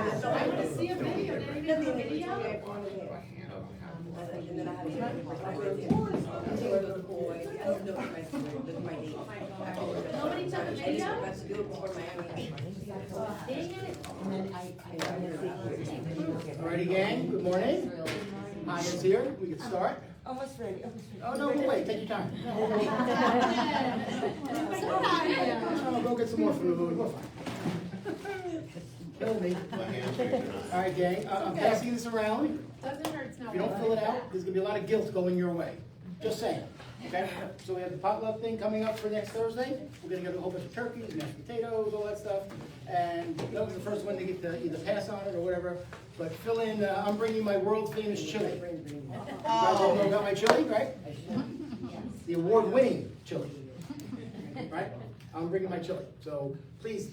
So I want to see a video. Did you get the video? And then I had a boy. I don't know if my name. Nobody took a I just video? got to do it before Miami. Dang it. Alrighty, gang, good morning. Maya's here, we can start. Almost ready. Oh, no, wait, take your time. I'll go get some more food, we're fine. Kill me. Alright, gang, I'm passing this around. Doesn't hurt, it's not. If you don't fill it out, there's gonna be a lot of guilt going your way. Just saying, okay? So we have the potluck thing coming up for next Thursday. We're gonna get a whole bunch of turkeys, mashed potatoes, all that stuff. And that was the first one to get the, either pass on it or whatever. But fill in, I'm bringing my world famous chili. You guys all know about my chili, right? The award-winning chili, right? I'm bringing my chili. So please,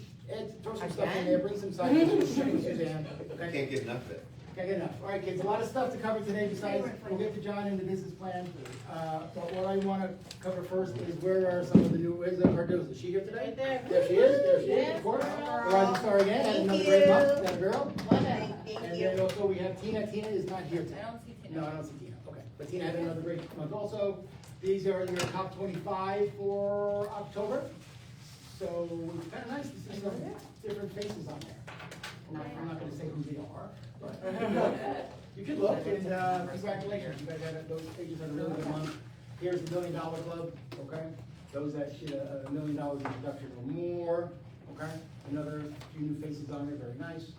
throw some stuff in there, bring some sides, Suzanne, okay? Can't get enough of it. Can't get enough. All right, kids, a lot of stuff to cover today besides, we'll get to John and the business plan. But what I want to cover first is where are some of the new, where's Cardoza? Is she here today? Right there. There she is, of course. Rising star again, had another great month, that girl. And then also we have Tina. Tina is not here today. I don't see Tina. No, I don't see Tina. Okay, but Tina had another great month also. These are your top 25 for October. So it's kind of nice to see some different faces on there. I'm not gonna say who they are, but you can look, and congratulations, you guys had, those pages had a really good month. Here's the $1 Million Club, okay? Those that should $1 million in production or more, okay? Another few new faces on there, very nice.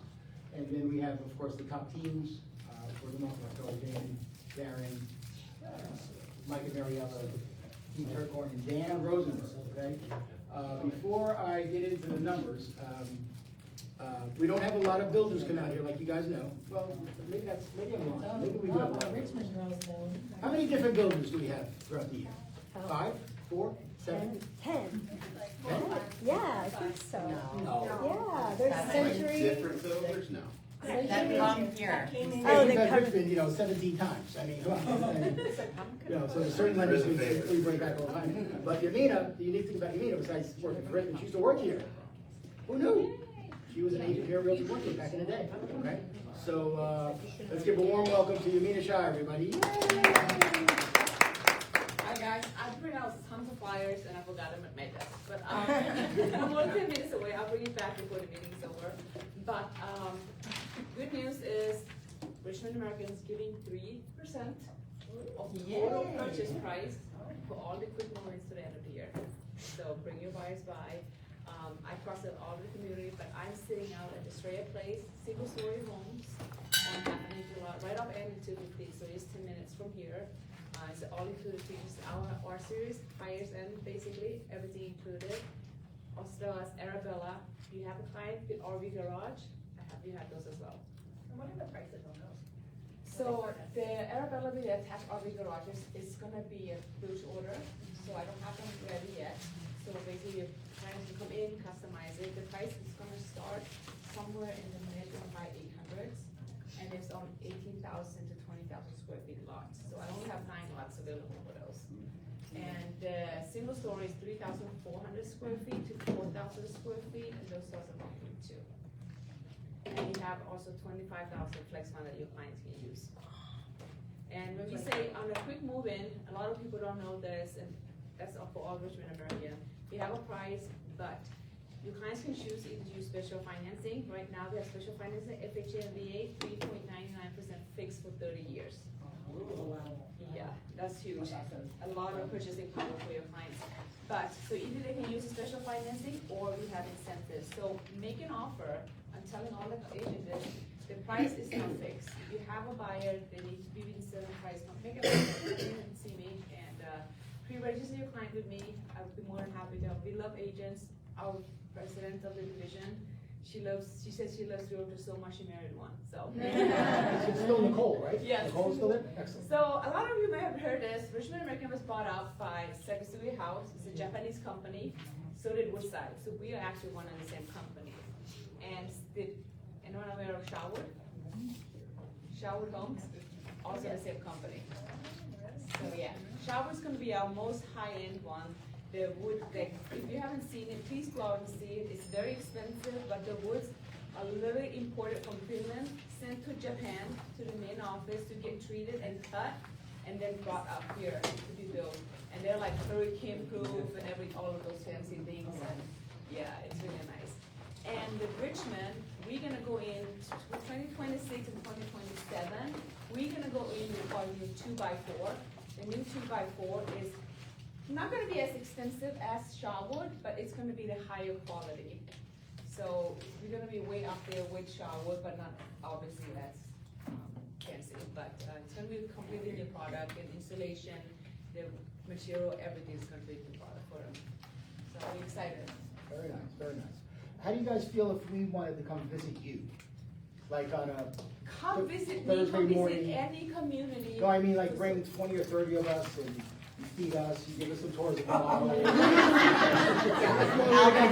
And then we have, of course, the top teams for the month of October: Dan, Darren, Mike and Mariella, Team Turkhorn, and Dan Rosenberg, okay? Before I get into the numbers, we don't have a lot of builders come out here, like you guys know. Well, maybe I'm wrong. Maybe we do have a lot. Richmond Rose though. How many different builders do we have throughout the year? 5, 4, 7? 10. 10? Yeah, I think so. No. Yeah, there's Like Century. different builders? No. Century. here. Oh, they You've had come. Richmond, 17 times. I mean, come on. So there's certain lenders we bring back all the time. But Yamina, the unique thing about Yamina, besides working for Richmond, she used to work here. Who knew? She was an agent here, realty working back in the day, okay? So, let's give a warm welcome to Yamina Shah, everybody. Hi guys, I printed out tons of flyers and I forgot them at my desk. But I'm only 10 minutes away. I'll bring it back before the meeting's over. But good news is Richmond Americans giving 3% of total purchase price for all the quick movers to the end of the year. So bring your buyers by. I crossed it all the community, but I'm sitting out at the Estrella Place, single-story homes on Happening right off Avenue 250, so just 10 minutes from here. It's all included features, our series, fires and basically everything included. Also as Arabella, if you have a client with RV garage, you have those as well. And what are the prices on those? So the Arabella with the attached RV garages is gonna be a huge order, so I don't have them ready yet. So basically, your client can come in, customize it. The price is gonna start somewhere in the mid to high 800s, and it's on 18,000 to 20,000 square feet lots. So I only have 9 lots available for those. And the single story is 3,400 square feet to 4,000 square feet, and those start at 1.2. And you have also 25,000 flex fund that your clients can use. And when we say on a quick move-in, a lot of people don't know this, and that's for all Richmond American. We have a price, but your clients can choose either to use special financing. Right now, we have special financing, FHA and VA, 3.99% fixed for 30 years. Yeah, that's huge. A lot of purchasing power for your clients. But, so either they can use a special financing or we have incentives. So make an offer. I'm telling all the agents this, the price is not fixed. If you have a buyer, they need to be within a certain price. Don't make an offer, come in and see me and pre-register your client with me. I would be more than happy to help. We love agents. Our president of the division, she says she loves realtors so much she married one. So. It's still Nicole, right? Yes. Nicole's still there? Excellent. So a lot of you may have heard this. Richmond American was bought out by Sekisui House. It's a Japanese company. So did Woodside. So we are actually one and the same company. And did anyone aware of Sherwood? Sherwood Homes, also the same company. So yeah, Sherwood's going to be our most high-end one. The wood deck. If you haven't seen it, please go out and see it. It's very expensive, but the woods literally imported from Finland, sent to Japan, to the main office to get treated and cut, and then brought up here to be built. And they're like hurricane proof and all of those fancy things, and yeah, it's really nice. And the Richmond, we're gonna go in 2026 and 2027, we're gonna go in with our new 2x4. The new 2x4 is not gonna be as expensive as Sherwood, but it's gonna be the higher quality. So we're gonna be way up there with Sherwood, but not obviously as fancy. But it's gonna be a completely new product, and installation, the material, everything's gonna be a new product for them. So I'm excited. Very nice, very nice. How do you guys feel if we wanted to come visit you? Like on a, Come visit me, Thursday come visit morning. any community. no, I mean like bring 20 or 30 of us and you feed us, you give us some tours of the model. We're not gonna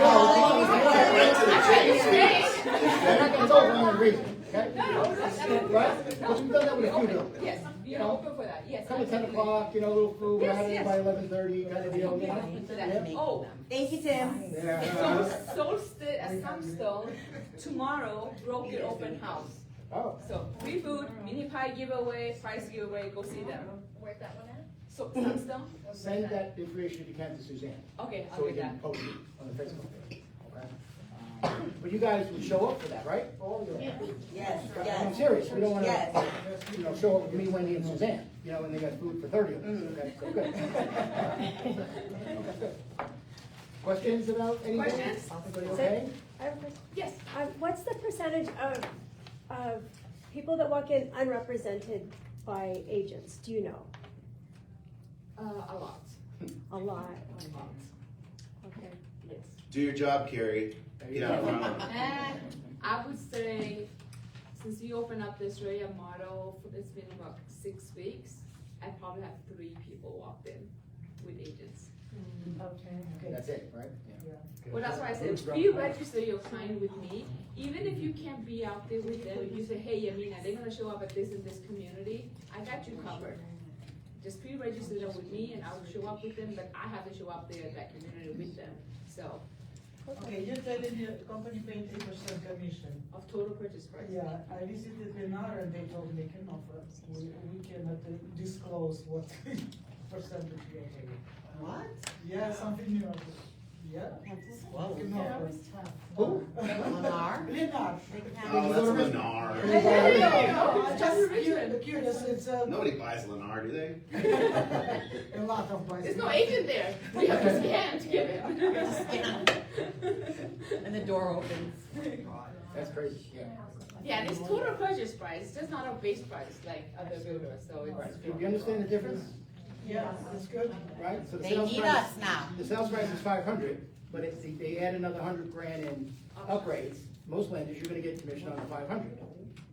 go for one reason, okay? Right? But we've done that with a few people. Yes, you're open for that, yes. Come at 10 absolutely. o'clock, you know, a little food, we're Yes, out of here yes. by 11:30, kind of deal, you know? Open to that. Yeah. Oh, Thank you, Tim. Yeah. Solstice at Sunstone, tomorrow, broken open house. Oh, So, free food, mini pie giveaway, prize giveaway, go see them. Where's that one at? So, Sunstone? send that information if you can to Suzanne, Okay, I'll so we do that. can post it on the Facebook page, okay? But you guys would show up for that, right? Yes, I'm serious, we don't wanna, Yes. you know, show up with me, Wendy, and Suzanne, you know, and they got food for 30 of us, okay, so good. Questions about anything? Questions? Everybody okay? I have a question. Yes, What's the percentage of people that walk in unrepresented by agents? Do you know? a lot, A lot. a lot, Okay. yes. Do your job, Carrie. Get out front. I would say, since we opened up the Australia model, it's been about 6 weeks, I probably have 3 people walked in with agents. That's it, right? Well, that's why I said, pre-register your client with me, even if you can't be out there with them, if you say, hey, Yamina, they're gonna show up at this and this community, I got you covered. Just pre-register them with me and I will show up with them, but I have to show up there at that community with them, so, Okay, you're telling the company paying 3% commission. of total purchase price. Yeah, I visited Lennar and they told me cannot, we cannot disclose what percentage we are paying. What? Yeah, something new. Yeah. Whoa. No, Who? Lennar? Lennar. Oh, that's Lennar. Just curious, it's Nobody buys Lennar, do they? a lot of price. There's no agent there, we have to scan to give it. And the door opens. That's crazy, yeah. Yeah, and it's total purchase price, it's just not a base price like other builders, so All right, it's. do you understand the difference, Yeah, it's good. right? So the They sales need price- us now. The sales price is 500, but if they add another 100 grand in upgrades, most lenders, you're gonna get commission on the 500.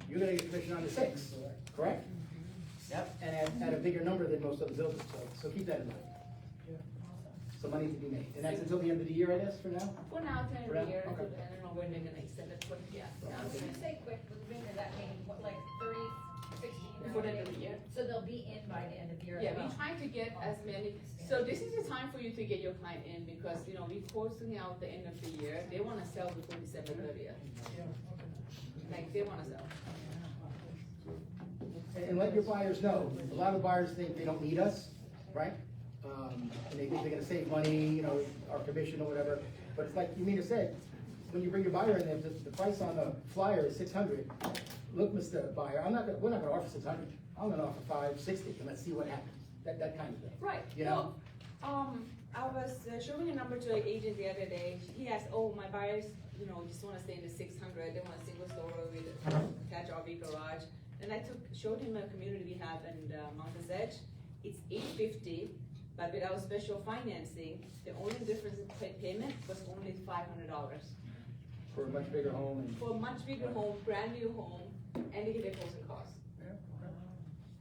You're gonna get commission on the 6, correct? Yep. And at a bigger number than most other builders, so keep that in mind. So money to be made, and that's until the end of the year, I guess, for now? For now, ten For now? a year, I Okay. don't know when they're gonna extend it, but yeah. When you say quick moving, does that mean what, like 30, 60? For the end of the year. So they'll be in by the end of the year as Yeah, well? we're trying to get as many, so this is the time for you to get your client in, because, you know, we're closing out the end of the year, they wanna sell before December 30th, Yeah, okay. like, they wanna sell. And let your buyers know, a lot of buyers think they don't need us, right? And they think they're gonna save money, you know, our commission or whatever, but it's like Yamina said, when you bring your buyer in there, the price on the flyer is 600. Look, Mr. Buyer, we're not gonna offer 600, I'm gonna offer 560, and let's see what happens, that kind of thing. Right, You know? well, I was showing a number to an agent the other day, he asked, oh, my buyers, you know, just wanna stay in the 600, they want a single story with attached RV garage. And I showed him a community we have in Mountain's Edge, it's $850, but with our special financing, the only difference in payment was only $500. For a much bigger home and. For a much bigger home, brand new home, and they get their closing costs.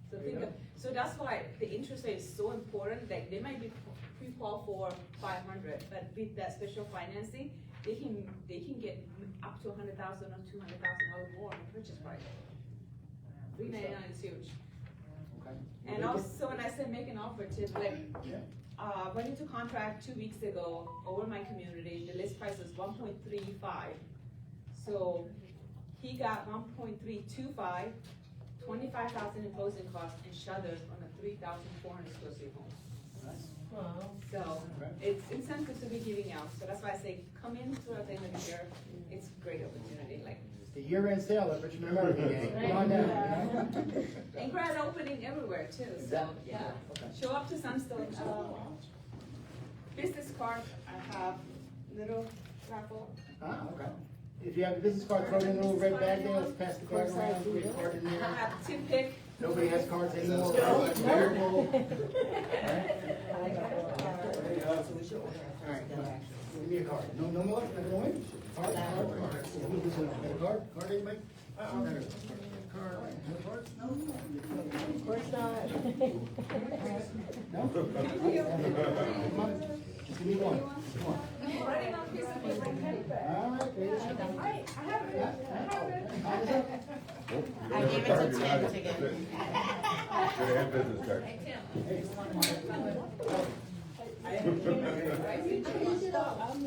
So There you think go. of, so that's why the interest rate is so important, like they might be pre-qual for 500, but with that special financing, they can get up to $100,000 or $200,000 more in purchase price. $399 is huge. Okay. And also, when I said make an offer to, like, Yeah. went into contract 2 weeks ago over my community, the list price was 1.35. So he got 1.325, 25,000 in closing costs and shutters on a 3,400 square feet home. So it's incentives to be giving out. So that's why I say come in throughout the end of the year. It's a great opportunity. Like It's the year-end sale at Richmond American Gang. Come on down. and grand opening everywhere too. So yeah, show up to Sunstone. Business card. I have little raffle. Ah, okay. If you have a business card, throw it in a little red bag there, let's pass the card around, put your card in I there. have tip pick. Nobody has cards anymore. No. Alright, give me a card. No more, not going in? Card. Got a card? Card, anybody? Card. No card? Of course not. No? Come on. Just give me one. Come on. Writing on a piece of paper. All right, there you go. I gave it to Tim to get. Hey, Tim.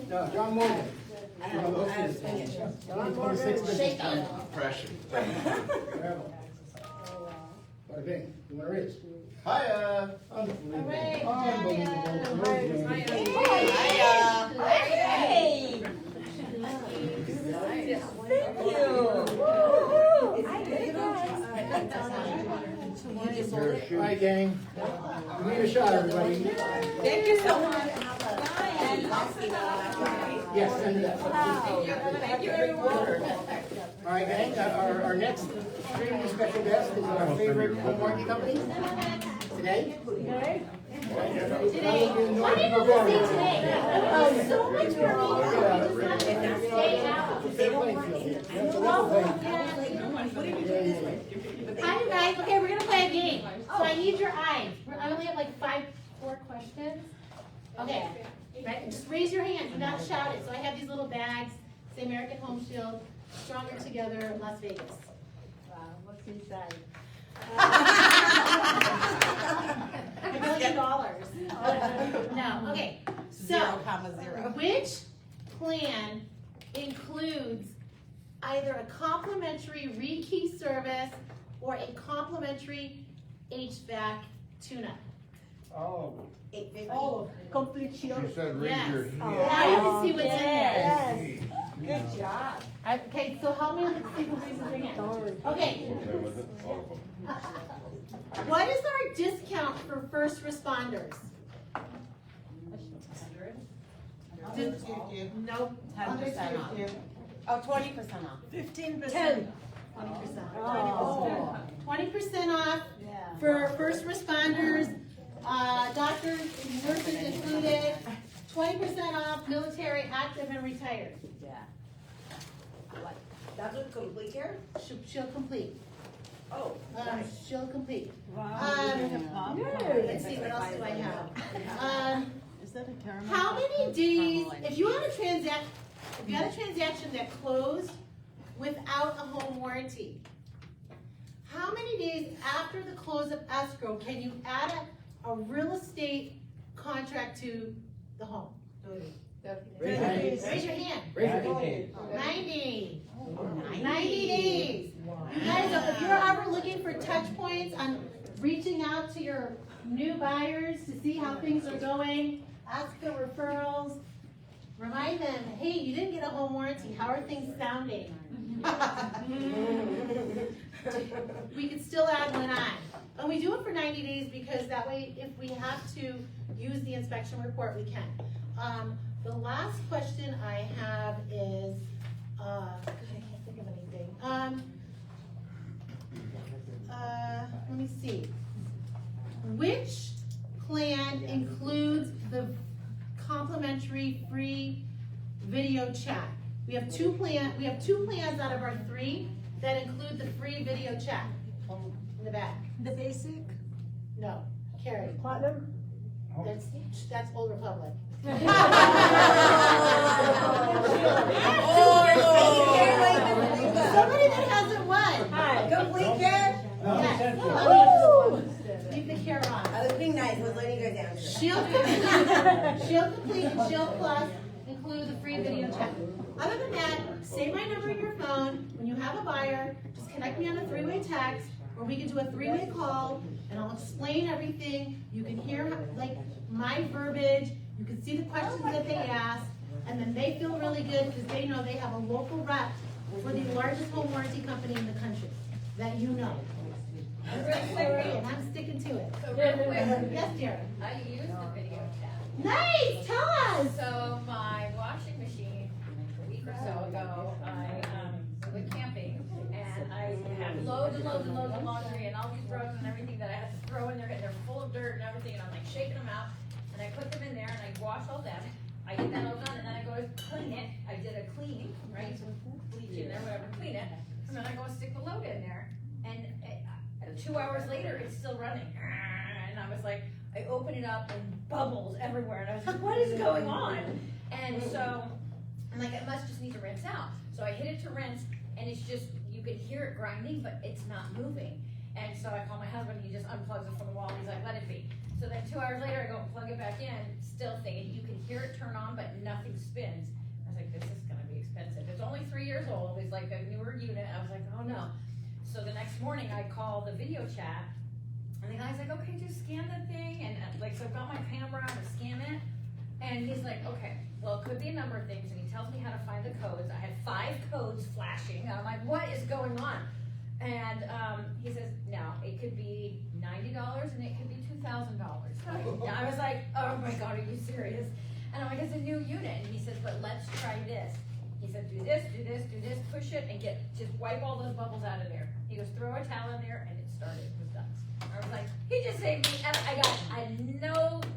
No, John Morgan. John Morgan. Shaking. Pressure. Bada bing, you wanna raise? Hiya. Unbelievable. Hooray. All right, gang. Give me a shot, everybody. Thank you so much. Yes, send that. Thank you, everyone. All right, gang, our next extremely special guest is our favorite home warranty company. Today. Okay. Today. Why did you say today? Oh, so much for me. Stay out. Fair playing field here. Yeah, it's a level playing field. Hi, you guys. Okay, we're gonna play a game. So I need your eyes. I only have like 4 questions. Okay. Right? Just raise your hand. Do not shout it. So I have these little bags. Say American Home Shield. Stronger Together, Las Vegas. Wow, what's inside? $1 million. No. Okay. So, which plan includes either a complimentary rekey service or a complimentary HVAC tune-up? Oh. Oh, complete shield. She said raise Yes. your Now hand. you can see what's in there. Yes. Good job. Okay, so help me with the people raising their hand. Okay. What is our discount for first responders? Nope. 10% off. Oh, 20% off. 10. 20%. Oh. 20% off Yeah. for first responders, doctors, nurses included, 20% off military, active, and retired. Yeah. That's with complete care? She'll complete. Oh, nice. She'll complete. Wow. Let's see, what else do I have? How many days, if you had a transaction that closed without a home warranty, how many days after the close of escrow can you add a real estate contract to the home? Raise your hand. Raise your hand. Raise your hand. 90. 90 days. You guys, if you're ever looking for touch points on reaching out to your new buyers to see how things are going, ask for referrals, remind them, hey, you didn't get a home warranty. How are things sounding? We could still add one on. And we do it for 90 days because that way, if we have to use the inspection report, we can. The last question I have is, God, I can't think of anything. Let me see. Which plan includes the complimentary free video chat? We have two plans out of our 3 that include the free video chat in the back. The basic? No, Carrie. Platinum? That's Old Republic. Somebody that hasn't won. Hi. Complete care? Yes. Woo! Leave the care on. I was being nice, I was letting you guys answer. Shield Complete and Shield Plus include the free video chat. Other than that, save my number in your phone. When you have a buyer, just connect me on a three-way text, or we can do a three-way call, and I'll explain everything. You can hear like my verbiage, you can see the questions that they ask, and then they feel really good because they know they have a local rep for the largest home warranty company in the country that you know. And I'm sticking to it. So real quick, Yes, dear. I use the video chat. Nice, tell us. So my washing machine, a week or so ago, I went camping and I had loads and loads and loads of laundry and all these rugs and everything that I had to throw in there and they're full of dirt and everything and I'm like shaking them out and I put them in there and I wash all that. I get that all done and then I go to clean it. I did a clean, right? So bleach in there, whatever, clean it. And then I go and stick the load in there and 2 hours later it's still running. And I was like, I open it up and bubbles everywhere and I was like, what is going on? And so I'm like, it must just need to rinse out. So I hit it to rinse and it's just, you can hear it grinding, but it's not moving. And so I call my husband, he just unplugs it from the wall and he's like, let it be. So then 2 hours later I go and plug it back in, still thinking, you can hear it turn on, but nothing spins. I was like, this is gonna be expensive. It's only 3 years old, it's like a newer unit. I was like, oh no. So the next morning I call the video chat and the guy's like, okay, just scan the thing. And like, so I've got my camera, I'm gonna scan it. And he's like, okay, well, it could be a number of things. And he tells me how to find the codes. I had 5 codes flashing. I'm like, what is going on? And he says, no, it could be $90 and it could be $2,000. I was like, oh my God, are you serious? And I'm like, it's a new unit. And he says, but let's try this. He said, do this, do this, do this, push it, and just wipe all those bubbles out of there. He goes, throw a towel in there, and it started. It was done. I was like, he just saved me. And I got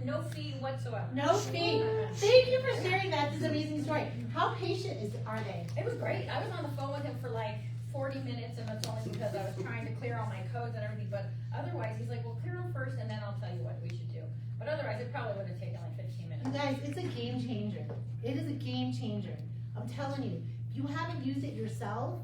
no fee whatsoever. No fee. Thank you for sharing that. This is an amazing story. How patient are they? It was great. I was on the phone with him for like 40 minutes, and that's only because I was trying to clear all my codes and everything. But otherwise, he's like, well, clear them first, and then I'll tell you what we should do. But otherwise, it probably would have taken like 15 minutes. You guys, it's a game changer. It is a game changer. I'm telling you, if you haven't used it yourself,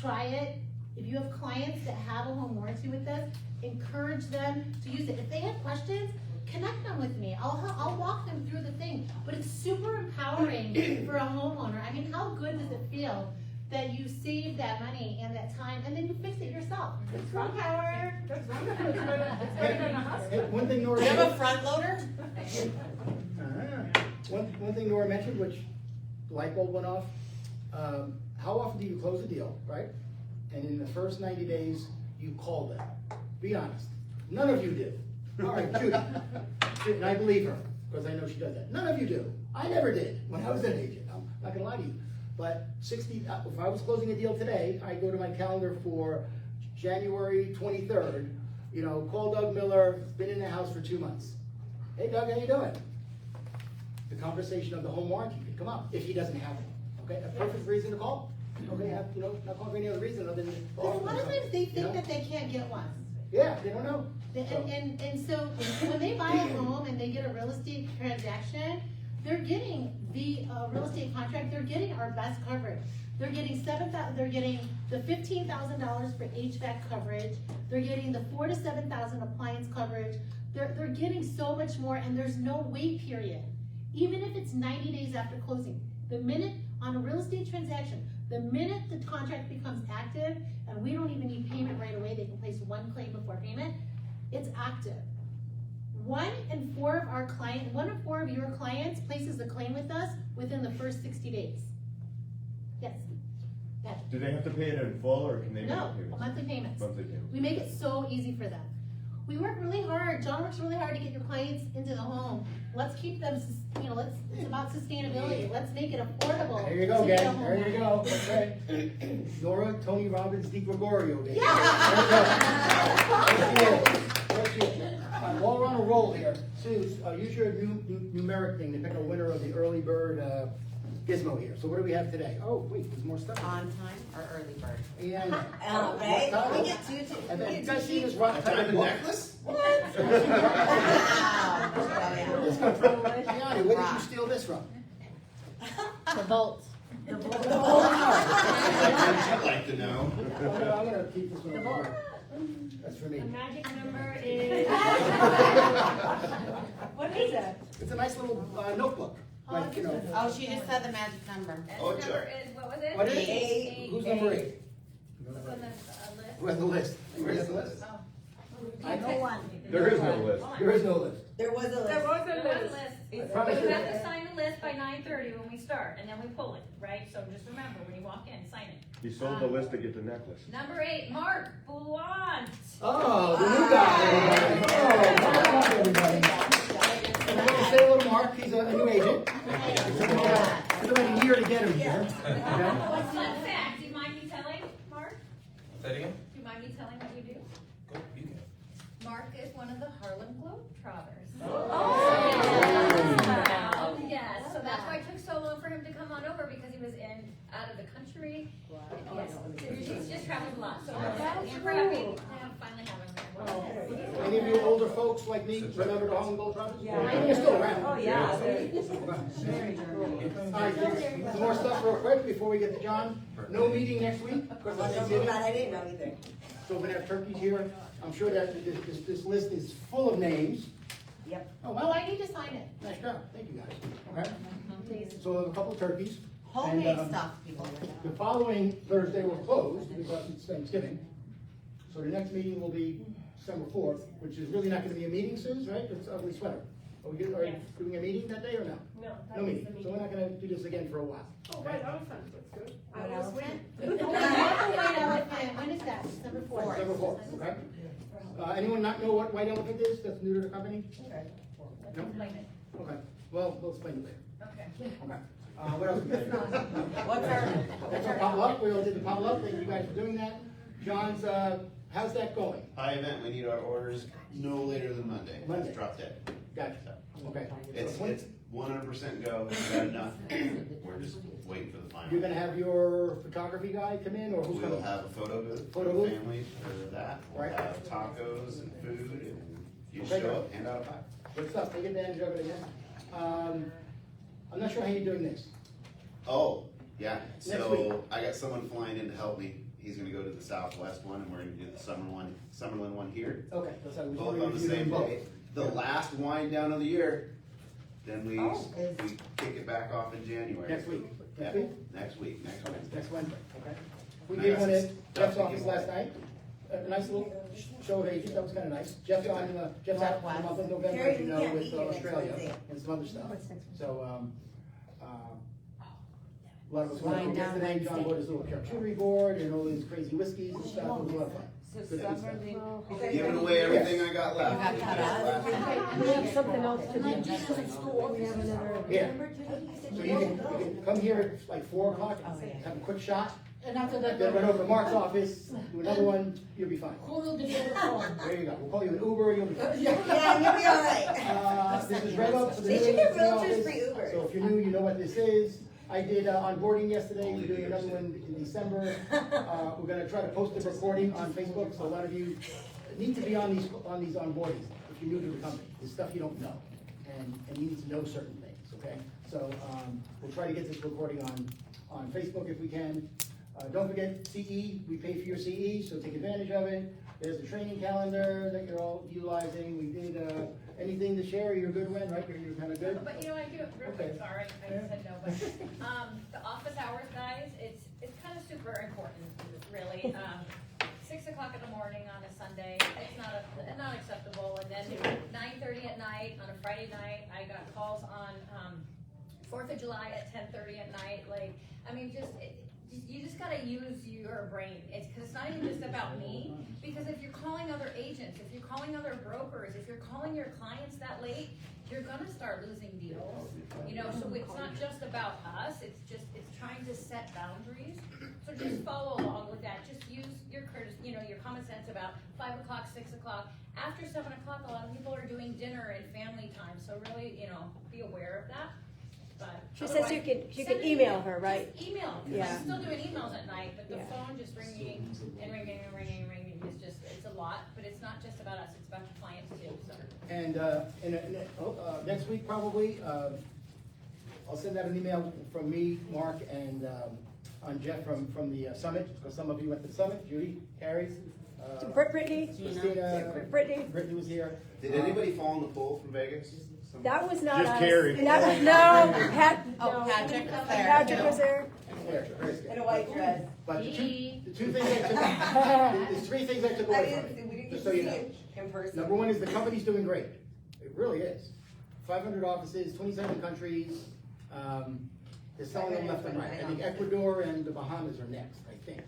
try it. If you have clients that have a home warranty with us, encourage them to use it. If they have questions, connect them with me. I'll walk them through the thing. But it's super empowering for a homeowner. I mean, how good does it feel that you save that money and that time, and then you fix it yourself? It's free power. Hey, one thing Nora Do you have a front loader? one thing Nora mentioned, which the light bulb went off. How often do you close a deal, right? And in the first 90 days, you call them. Be honest. None of you did. All right, Judy. And I believe her, because I know she does that. None of you do. I never did when I was an agent. I'm not gonna lie to you. But if I was closing a deal today, I go to my calendar for January 23rd, call Doug Miller, been in the house for 2 months. Hey Doug, how you doing? The conversation of the home warranty can come up if he doesn't have it. Okay, a perfect reason to call. Okay, not calling for any other reason other than. A lot of times they think that they can't get one. Yeah, they don't know. And so when they buy a home and they get a real estate transaction, they're getting the real estate contract. They're getting our best coverage. They're getting They're getting the $15,000 for HVAC coverage. They're getting the $4,000 to $7,000 appliance coverage. They're getting so much more, and there's no wait period. Even if it's 90 days after closing, the minute on a real estate transaction, the minute the contract becomes active, and we don't even need payment right away, they can place one claim before payment, it's active. 1 in 4 of your clients places a claim with us within the first 60 days. Yes. Do they have to pay it in full, or can they make payments? Monthly payments. Monthly payments. We make it so easy for them. We work really hard. John works really hard to get your clients into the home. Let's keep them, it's about sustainability. Let's make it affordable. There you go, to get a gang. home. There you go. Okay. Nora, Tony Robbins, DiGregorio Day. While we're on a roll here, Sue, use your numeric thing to pick a winner of the early bird gizmo here. So what do we have today? Oh, wait, there's more stuff. On time or early bird? And Right? We get two. And then you guys see this rock A diamond what? necklace? Wow. This comes from Gianni, where did you steal this from? The Vault. I'd like to know. I'm gonna keep this one. That's for me. The magic number is. What is it? It's a nice little notebook. like, you know. Oh, she just said the magic number. And Oh, the number is, what was it? What is it? Eight. Who's number 8? What's on the list? Who has the list? Where's the list? Oh. I know one. There is no list. There is no list. There was a There list. was There a was a list. list. I But promise you you. have to sign the list by 9:30 when we start, and then we pull it, right? So just remember, when you walk in, sign it. He sold the list to get the necklace. Number 8, Mark Boulouan. Oh, the new guy, everybody. Oh, come on, everybody. And I'm gonna say hello to Mark, he's a new agent. It took about a year to get him here. Okay? Fun fact, do you mind me telling, Mark? Say it again? Do you mind me telling what you do? Go, you can. Mark is one of the Harlem Globetrotters. Oh. Yes, so that's why it took so long for him to come on over, because he was out of the country. Yes, he's just traveled a lot, so we're happy to finally have him here. Any of you older folks like me remember the Harlem Globetrotters? Yeah. They're still around. Oh, yeah. All right, some more stuff real quick before we get to John. No meeting next week, because of Thanksgiving. I didn't know either. So we're gonna have turkeys here. I'm sure that this list is full of names. Yep. Oh, Oh, well, I need to sign it. nice job. Thank you, guys. Okay. So we have a couple of turkeys. Homemade And, stuff, people. The following Thursday we're closed because it's Thanksgiving. So the next meeting will be December 4th, which is really not gonna be a meeting, Suze, right? It's Ugly Sweater. Are we doing a meeting that day or no? No meeting. So we're not gonna do this again for a while. Oh, white elephant, that's good. White elephant? White elephant, when is that? December 4th. December 4th, okay? Anyone not know what White Elephant is that's new to the company? No? Explain it. Okay, well, we'll explain it later. Okay. Okay. What else we got? What's our? That's our potluck, we all did the potluck, thank you guys for doing that. John's, how's that going? High event, we need our orders no later than Monday. Monday. It's drop dead. Gotcha, okay. It's 100% go, we've got enough. We're just waiting for the You're final. gonna have your photography guy come in, or who's We'll coming? have a photo booth for Photo the booth? families for that. We'll Right. have tacos and food, and you Okay, show great. up, hand out a pie. Good stuff, take advantage of it again. I'm not sure how you're doing this. Oh, yeah, Next week. so I got someone flying in to help me. He's gonna go to the Southwest one, and we're gonna do the Summerlin one here. Okay, that's how we Both on the same day. The last wind down of the year, then we kick it back off in January. Next week. Yeah, Next week? next week, next Wednesday. Next Wednesday, okay? We And did I one got at some Jeff's stuff to office give last away. night, a nice little show of agents, that was kinda nice. Jeff's out, Jeff's out for the month of November, Carrie, as you you know, can't with be here next Australia Wednesday. and some other stuff. So, a lot of us went Wind out down yesterday, John Wednesday. bought his little charcuterie board and all these crazy whiskeys and stuff, it was a lot of fun. Good stuff. Giving away everything I got left. We have something else to do. We have another. Yeah, so you can come here at like 4 o'clock, have a quick shot, And after that, then run over to Mark's office, do another one, you'll be fine. who will deliver the phone? There you go, we'll call you an Uber, you'll be fine. Yeah, you'll be all right. This is Red Oak for the They new should give agents in the realtors office. free Ubers. So if you're new, you know what this is. I did onboarding yesterday, we're doing another one in December. We're gonna try to post the recording on Facebook, so a lot of you need to be on these onboardings if you're new to the company. There's stuff you don't know, and you need to know certain things, okay? So, we'll try to get this recording on Facebook if we can. Don't forget CE, we pay for your CE, so take advantage of it. There's the training calendar that you're all utilizing. We did, anything to share, you're good, Wen, right? You're kinda good? But you know, I do, real quick, Okay. sorry, I said no, but, the office hours, guys, it's kind of super important, really. 6 o'clock in the morning on a Sunday, it's not acceptable, and then 9:30 at night, on a Friday night, I got calls on, 4th of July at 10:30 at night, like, I mean, you just gotta use your brain. Cause it's not even just about me, because if you're calling other agents, if you're calling other brokers, if you're calling your clients that late, you're gonna start losing deals. You know, so it's not just about us, it's trying to set boundaries. So just follow along with that, just use your your common sense about 5 o'clock, 6 o'clock. After 7 o'clock, a lot of people are doing dinner and family time, so really, be aware of that. But She says you otherwise, can send email an her, right? Just email, 'cause Yeah. I'm still doing emails at night, but the Yeah. phone just ringing and ringing and ringing and ringing is just, it's a lot, but it's not just about us, it's about the clients too, so. And, next week probably, I'll send out an email from me, Mark, and, on Jeff from the summit, because some of you went to the summit, Judy, Carrie, Brittany, Christina, Brittany. Brittany was here. Did anybody fall in the pool from Vegas? That was not Just us. Carrie. That was, no, Oh, Patrick was there. Patrick was there. In a white dress. But the two things I took, there's three things I took I away didn't, from we it, didn't get just to so you see know. it in person. Number one is the company's doing great. It really is. 500 offices, 27 countries. They're selling them left and right. I think Ecuador and the Bahamas are next, I think.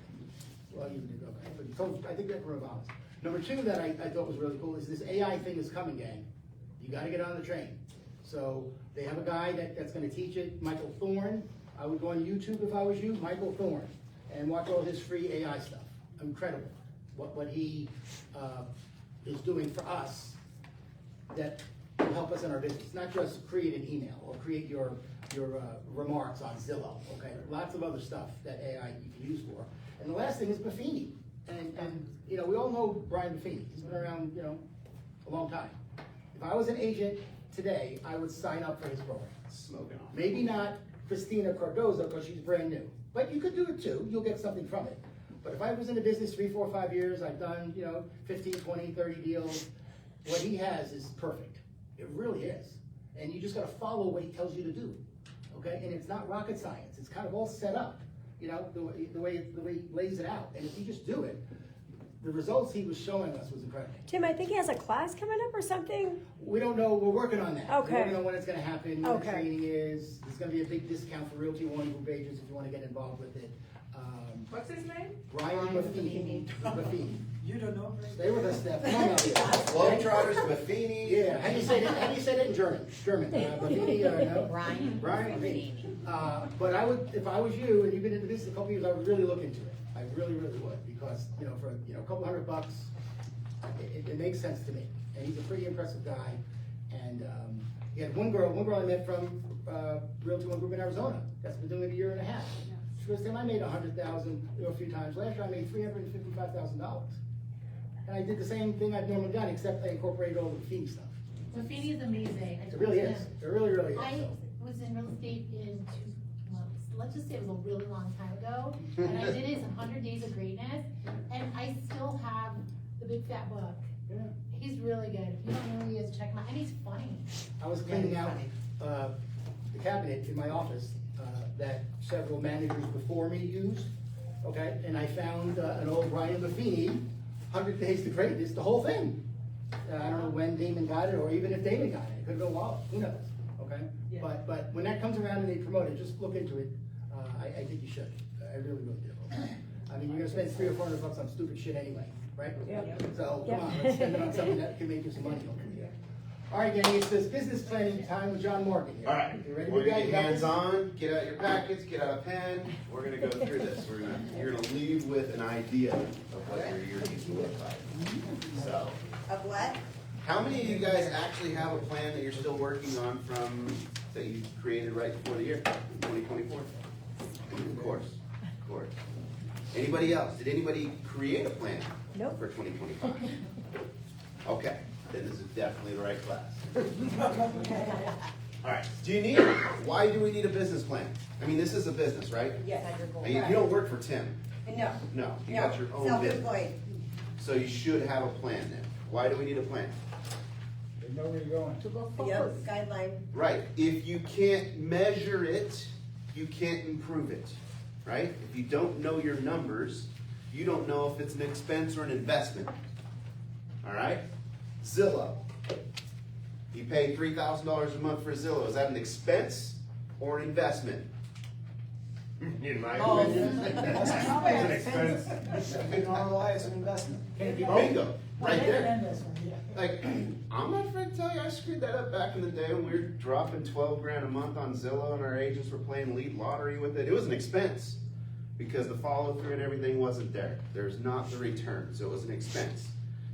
Well, you can go back, but I think Ecuador and Bahamas. Number two that I thought was really cool is this AI thing is coming, gang. You gotta get on the train. So they have a guy that's gonna teach it, Michael Thorne. I would go on YouTube if I was you, Michael Thorne, and watch all his free AI stuff. Incredible, what he is doing for us that will help us in our business. Not just create an email or create your remarks on Zillow, okay? Lots of other stuff that AI you can use for. And the last thing is Buffini. And you know, we all know Brian Buffini. He's been around, you know, a long time. If I was an agent today, I would sign up for his program. Smoking on. Maybe not Christina Cardozo because she's brand new, but you could do it too. You'll get something from it. But if I was in the business 3, 4, 5 years, I've done, you know, 15, 20, 30 deals. What he has is perfect. It really is. And you just gotta follow what he tells you to do, okay? And it's not rocket science. It's kind of all set up, you know, the way he lays it out. And if you just do it, the results he was showing us was incredible. Tim, I think he has a class coming up or something. We don't know, we're working on that. Okay. We don't know when it's gonna happen, when the Okay. training is. There's gonna be a big discount for Realty One Group agents if you wanna get involved with it. What's his name? Brian Buffini. Buffini. You don't know? Stay with us, Steph. Come on out here. Globetrotters, Buffini. Yeah, how do you say it in German? German. Buffini, no? Brian. Brian Buffini. But I would, if I was you, and you've been in the business a couple years, I would really look into it. I really, really would, because, you know, for, you know, a couple $100, it makes sense to me. And he's a pretty impressive guy. And, he had one girl I met from, Realty One Group in Arizona, that's been doing it a year and a half. She goes, Tim, I made $100,000, you know, a few times. Last year I made $355,000. And I did the same thing I've normally done, except I incorporated all the Buffini stuff. Buffini is amazing. It really is. It really, really is. I So, was in real estate in let's just say it was a really long time ago, and I did his 100 Days of Greatness, and I still have the big fat book. yeah. He's really good. If you don't know who he is, check him out, and he's funny. I was cleaning out the cabinet in my office that several managers before me used, okay? And I found an old Brian Buffini, 100 Days to Greatness, the whole thing. I don't know when Damon got it, or even if Damon got it. It could have been Wallace, who knows, okay? Yeah. But when that comes around and they promote it, just look into it. I think you should. I really, really do. Okay? I mean, you're gonna spend $300 or $400 on stupid shit anyway, right? Yep. So, Yep. come on, let's spend it on something that can make you some money over here. All right, gang, it's this business planning time with John Morgan here. All right, You ready, we're big guy? gonna You get got this? hands-on, get out your packets, get out a pen, we're gonna go through this. You're gonna leave with an idea of what your year needs to look like. So, Of what? how many of you guys actually have a plan that you're still working on that you created right before the year, 2024? Of course, of course. Anybody else? Did anybody create a plan? Nope. For 2025? Okay, then this is definitely the right class. All right, why do we need a business plan? I mean, this is a business, right? Yes. And you don't work for Tim. No. No, you got your own business. Self-employed. So you should have a plan then. Why do we need a plan? They know where you're going. To go Yep, forward. guideline. Right, if you can't measure it, you can't improve it, right? If you don't know your numbers, you don't know if it's an expense or an investment. All right? Zillow. You pay $3,000 a month for Zillow. Is that an expense or an investment? In my opinion. It's an expense. In ROI, it's an investment. Bingo, right there. Investment, yeah. Like, I'm not afraid to tell you, I screwed that up back in the day when we were dropping 12 grand a month on Zillow and our agents were playing lead lottery with it. It was an expense because the follow through and everything wasn't there. There's not the return, so it was an expense.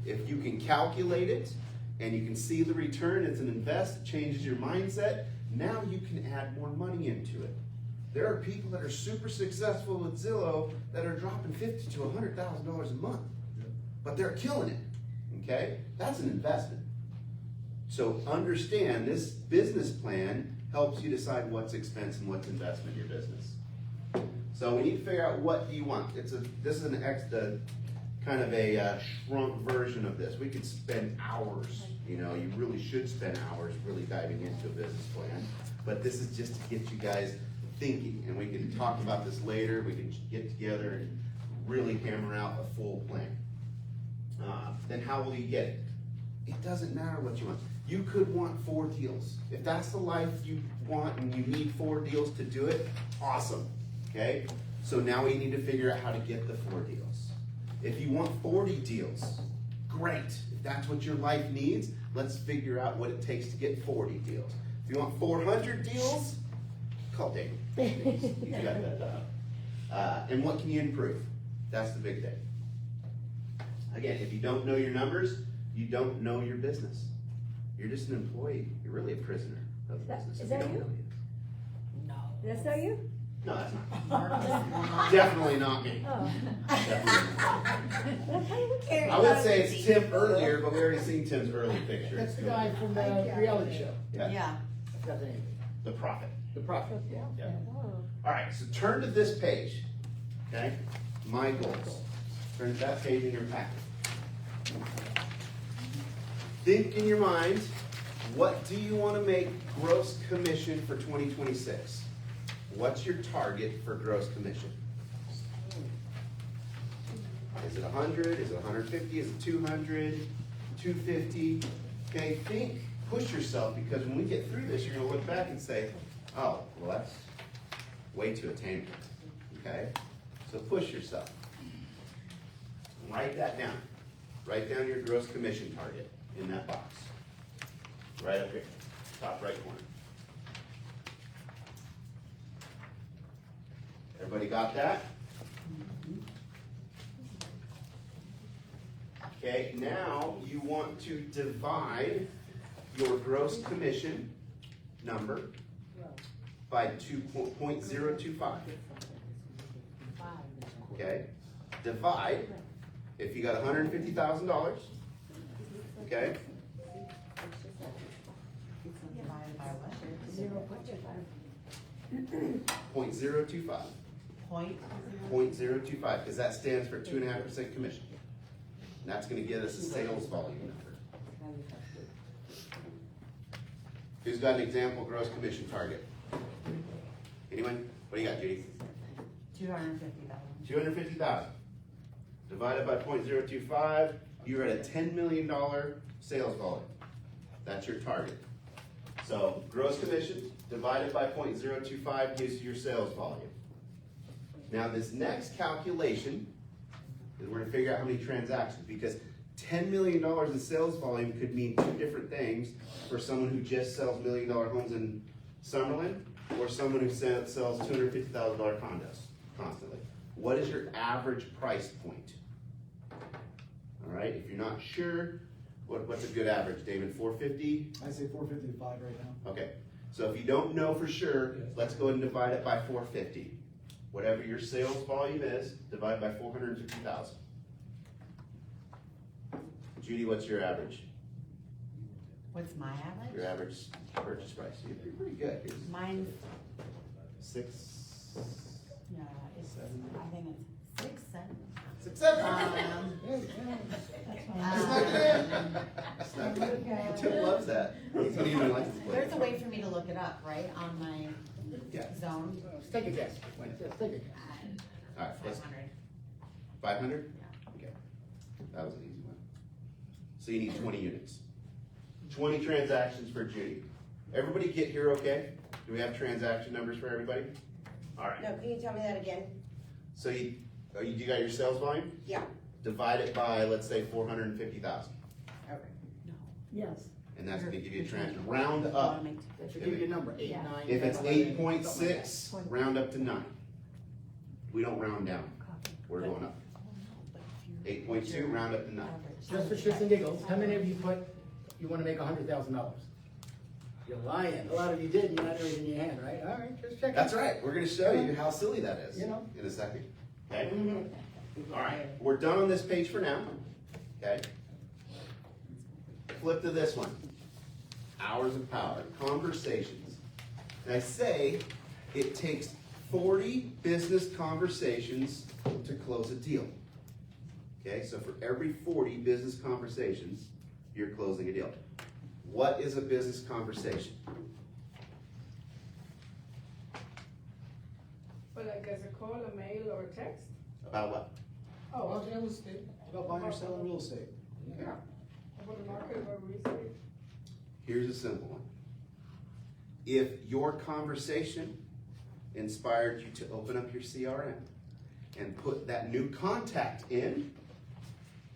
If you can calculate it and you can see the return, it's an invest, it changes your mindset. Now you can add more money into it. There are people that are super successful with Zillow that are dropping $50,000 to $100,000 a month, but they're killing it. Okay, that's an investment. So understand this business plan helps you decide what's expense and what's investment in your business. So we need to figure out what do you want. This is kind of a shrunk version of this. We could spend hours, you know, you really should spend hours really diving into a business plan. But this is just to get you guys thinking, and we can talk about this later. We can get together and really hammer out a full plan. Then how will you get it? It doesn't matter what you want. You could want 4 deals. If that's the life you want and you need 4 deals to do it, awesome, okay? So now we need to figure out how to get the 4 deals. If you want 40 deals, great. If that's what your life needs, let's figure out what it takes to get 40 deals. If you want 400 deals, call Dave. He's got that. And what can you improve? That's the big thing. Again, if you don't know your numbers, you don't know your business. You're just an employee. You're really a prisoner of the business. Is if that don't you? know it. No. That's not you? No, that's not. Definitely not me. Oh. Definitely not. Well, how do we care? I would say it's Tim earlier, but we already seen Tim's early picture. That's the guy from the reality show. Yeah, I forgot the name. the prophet. The prophet. Yeah. Oh. All right, so turn to this page, okay? My goals. Turn to that page in your packet. Think in your mind, what do you want to make gross commission for 2026? What's your target for gross commission? Is it 100? Is it 150? Is it 200? 250? Okay, think, push yourself, because when we get through this, you're going to look back and say, oh, well, that's way too attainable. Okay? So push yourself. Write that down. Write down your gross commission target in that box. Right up here, top right corner. Everybody got that? Okay, now you want to divide your gross commission number by 2.025. Okay, divide, if you got $150,000, okay? Zero point two five. 0.025. Point. 0.025, because that stands for 2.5% commission. And that's gonna get us a sales volume number. Who's got an example gross commission target? Anyone? What do you got, Judy? 250,000. 250,000. Divided by 0.025, you're at a $10 million sales volume. That's your target. So gross commission divided by 0.025 gives you your sales volume. Now this next calculation is we're gonna figure out how many transactions, because $10 million in sales volume could mean 2 different things for someone who just sells $1 million homes in Summerlin, or someone who sells $250,000 condos constantly. What is your average price point? All right, if you're not sure, what's a good average, David? 450? I say 455 right now. Okay, so if you don't know for sure, let's go ahead and divide it by 450. Whatever your sales volume is, divide by 450,000. Judy, what's your average? What's my average? Your average purchase price? You're pretty good. Yours is Mine's, 6, no, it's, I think it's 6, 7. 6, 7. Um, Snuck it. Tim loves that. He's gonna even like this There's a place. way for me to look it up, right, on my Yeah. zone? Let's take a guess. Let's take a guess. All right, let's, 500. 500? Okay, that was an easy one. So you need 20 units. 20 transactions for Judy. Everybody get here okay? Do we have transaction numbers for everybody? All right. No, can you tell me that again? So you got your sales volume? Yeah. Divide it by, let's say, 450,000. Okay. Yes. And that's gonna give you a round up. That should give you a number, 8, 9. If it's 11, 8.6, round up to 9. We don't round down, we're going up. 8.2, round up to 9. Just for shits and giggles, how many of you put, you wanna make $100,000? You're lying. A lot of you did, you're not raising your hand, right? All right, just checking. That's right, we're gonna show you how silly that is You know. in a second. Okay? All right, we're done on this page for now. Okay? Flip to this one. Hours of power, conversations. And I say it takes 40 business conversations to close a deal. Okay, so for every 40 business conversations, you're closing a deal. What is a business conversation? But like as a call, a mail, or a text? About what? Oh, okay, real estate. About buying or selling real estate. Yeah. About the market or research? Here's a simple one. If your conversation inspired you to open up your CRM and put that new contact in,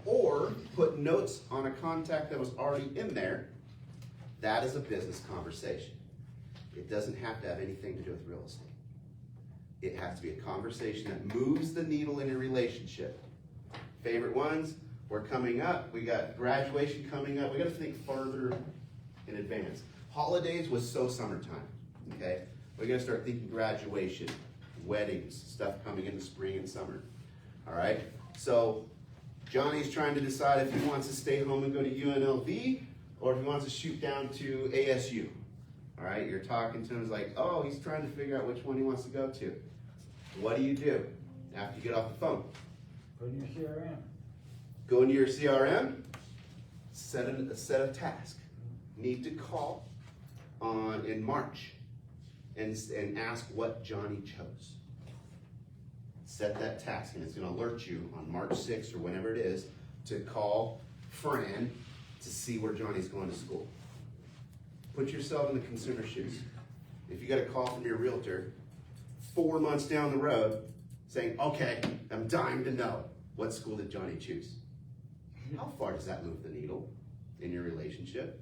or put notes on a contact that was already in there, that is a business conversation. It doesn't have to have anything to do with real estate. It has to be a conversation that moves the needle in a relationship. Favorite ones, we're coming up, we got graduation coming up, we gotta think further in advance. Holidays was so summertime, okay? We're gonna start thinking graduation, weddings, stuff coming in the spring and summer, all right? So Johnny's trying to decide if he wants to stay home and go to UNLV, or if he wants to shoot down to ASU, all right? You're talking to him, it's like, oh, he's trying to figure out which one he wants to go to. What do you do after you get off the phone? Go to your CRM. Go into your CRM, set a task. Need to call in March and ask what Johnny chose. Set that task, and it's gonna alert you on March 6th or whenever it is to call Fran to see where Johnny's going to school. Put yourself in the consumer shoes. If you got a call from your realtor 4 months down the road saying, okay, I'm dying to know, what school did Johnny choose? How far does that move the needle in your relationship?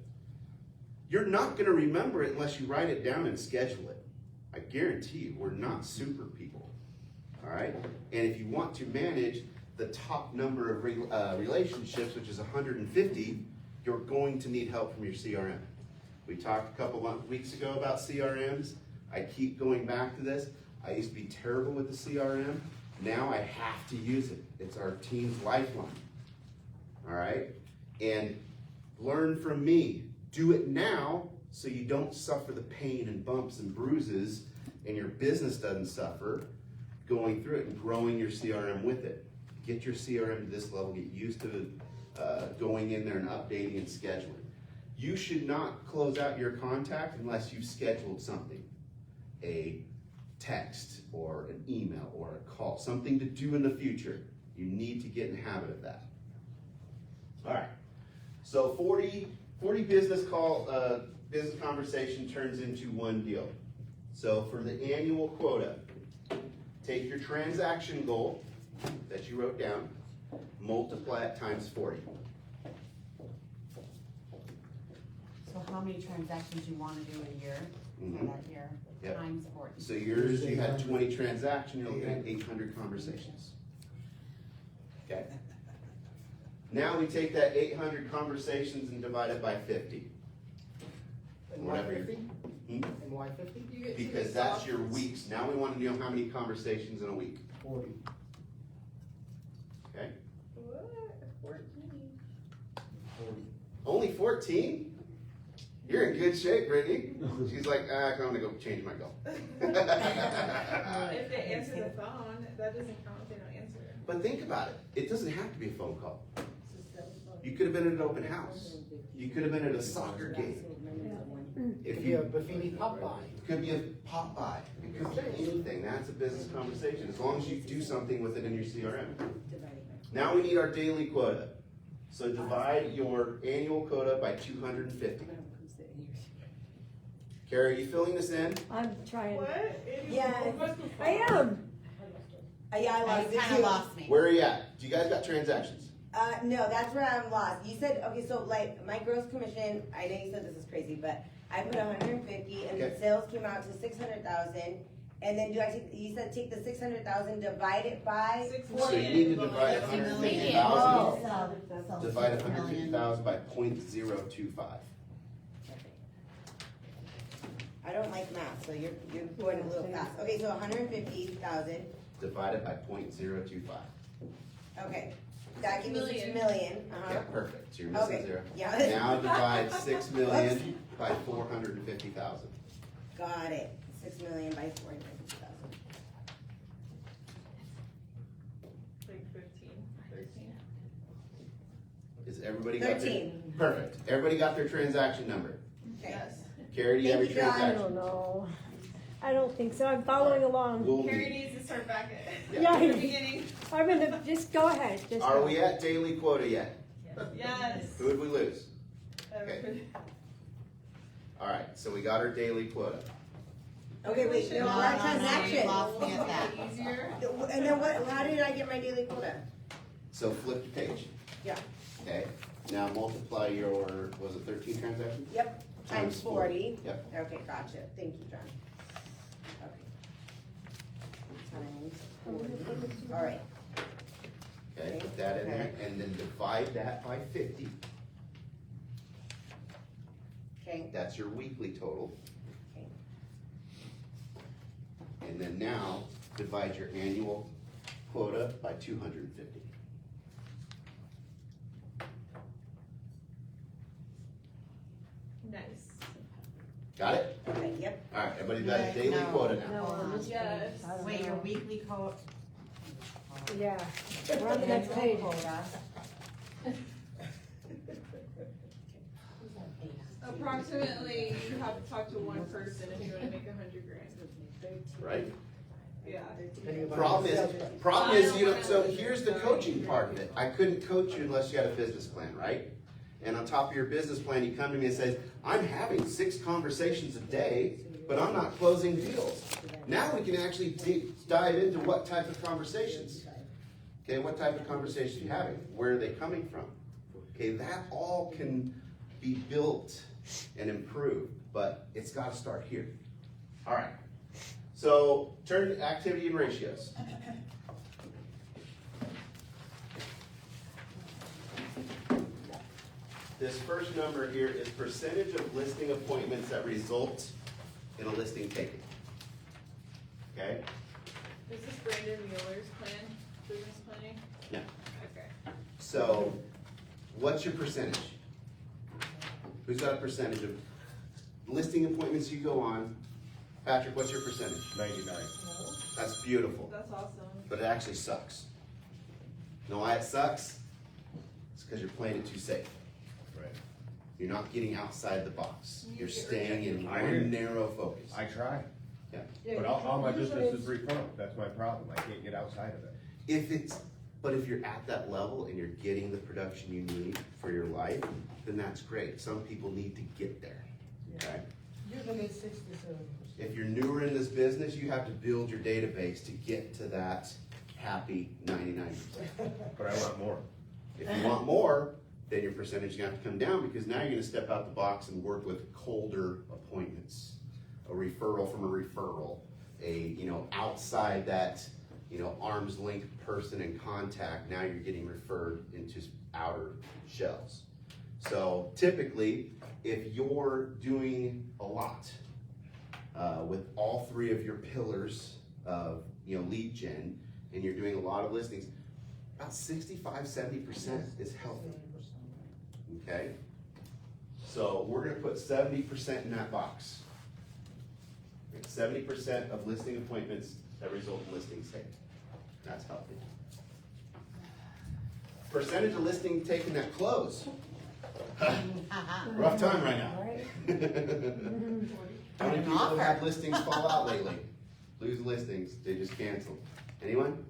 You're not gonna remember it unless you write it down and schedule it. I guarantee you, we're not super people, all right? And if you want to manage the top number of relationships, which is 150, you're going to need help from your CRM. We talked a couple of weeks ago about CRMs. I keep going back to this. I used to be terrible with the CRM. Now I have to use it. It's our team's lifeline, all right? And learn from me. Do it now so you don't suffer the pain and bumps and bruises, and your business doesn't suffer going through it and growing your CRM with it. Get your CRM to this level, get used to going in there and updating and scheduling. You should not close out your contact unless you've scheduled something. A text or an email or a call, something to do in the future. You need to get in the habit of that. All right, so 40 business conversation turns into one deal. So for the annual quota, take your transaction goal that you wrote down, multiply it times 40. So how many transactions you wanna do a year for that year? Yep. Times 40. So yours, you had 20 transactions, you're looking at 800 conversations. Okay. Now we take that 800 conversations and divide it by 50. And why Whatever. 50? Hmm? And why 50? Because that's your weeks. Now we want to know how many conversations in a week. 40. Okay? What? 14. 40. Only 14? You're in good shape, Brittany. She's like, I'm gonna go change my goal. If they answer the phone, that doesn't count if they don't answer it. But think about it. It doesn't have to be a phone call. You could have been at an open house. You could have been at a soccer game. If you have Buffini Popeye. It could be a pop by. It could be anything. That's a business conversation, as long as you do something with it in your CRM. Now we need our daily quota. So divide your annual quota by 250. Carrie, are you filling this in? I'm trying. What? Yeah, I am. Yeah, I lost You it kinda too. lost me. Where are you at? Do you guys got transactions? No, that's where I'm lost. You said, okay, so like my gross commission, I know you said this is crazy, but I put 150 and the Okay. sales came out to 600,000. And then you said take the 600,000, divide it by 6 So you need to divide 150,000. Oh. Divide 150,000 by 0.025. I don't like math, so you're going a little fast. Okay, so 150,000, Divided by 0.025. okay. That gives me 6 Million. million, Yeah, perfect. So you're missing Okay, 0. yeah. Now divide 6 million by 450,000. Got it, 6 million by 450,000. Like 15, 13. everybody got their? 13. Perfect. Everybody got their transaction number? Okay. Carrie, do you have your Thank you, John. I transaction? don't know. I don't think so. I'm following along. We'll Carrie meet. needs to start back at Yeah, the beginning. I'm gonna, just go ahead. Just Are go. we at daily quota yet? Yes. Who did we lose? Okay. All right, so we got our daily quota. Okay, wait, no, we're on transaction. Lost me at that. Easier. And then what, how did I get my daily quota? So flip the page. Yeah. Okay, now multiply your, was it 13 transactions? Yep, times 40. Yep. Okay, gotcha. Thank you, John. Okay. Times 40. All right. Okay, put that in there, and then divide that by 50. Okay. That's your weekly total. Okay. And then now, divide your annual quota by 250. Nice. Got it? Okay, yep. All right, everybody got a daily No. quota now. No, on this Yes. page. I don't Wait, your know. weekly code. Yeah, we're on the next page. Approximately, you have to talk to one person if you wanna make 100 grand. Right? Yeah. Problem is, you know, so here's the coaching part of it. I couldn't coach you unless you had a business plan, right? And on top of your business plan, you come to me and say, I'm having 6 conversations a day, but I'm not closing deals. Now we can actually dive into what type of conversations. Okay, what type of conversations are you having? Where are they coming from? Okay, that all can be built and improved, but it's gotta start here. All right. So turn to activity and ratios. This first number here is percentage of listing appointments that result in a listing taken. Okay? Is this Brandon Mueller's plan, business planning? Yeah. Okay. So, what's your percentage? Who's got a percentage of listing appointments you go on? Patrick, what's your percentage? 99. That's beautiful, That's awesome. but it actually sucks. Know why it sucks? It's because you're playing it too safe. Right. You're not getting outside the box. You're You get staying in I hear one you. narrow focus. I try. Yeah. But all my business is referral. That's my problem. I can't get outside of it. But if you're at that level and you're getting the production you need for your life, then that's great. Some people need to get there, okay? Usually it's 67%. If you're newer in this business, you have to build your database to get to that happy 99%. But I want more. If you want more, then your percentage is gonna have to come down because now you're gonna step out the box and work with colder appointments. A referral from a referral, outside that, arm's length person in contact, now you're getting referred into outer shells. So typically, if you're doing a lot with all 3 of your pillars of, lead gen, and you're doing a lot of listings, about 65–70% is healthy, okay? So we're gonna put 70% in that box. 70% of listing appointments that result in listings taken. That's healthy. Percentage of listings taken that close. Rough time right now. How many people have had listings fall out lately? Lose listings, they just canceled. Anyone?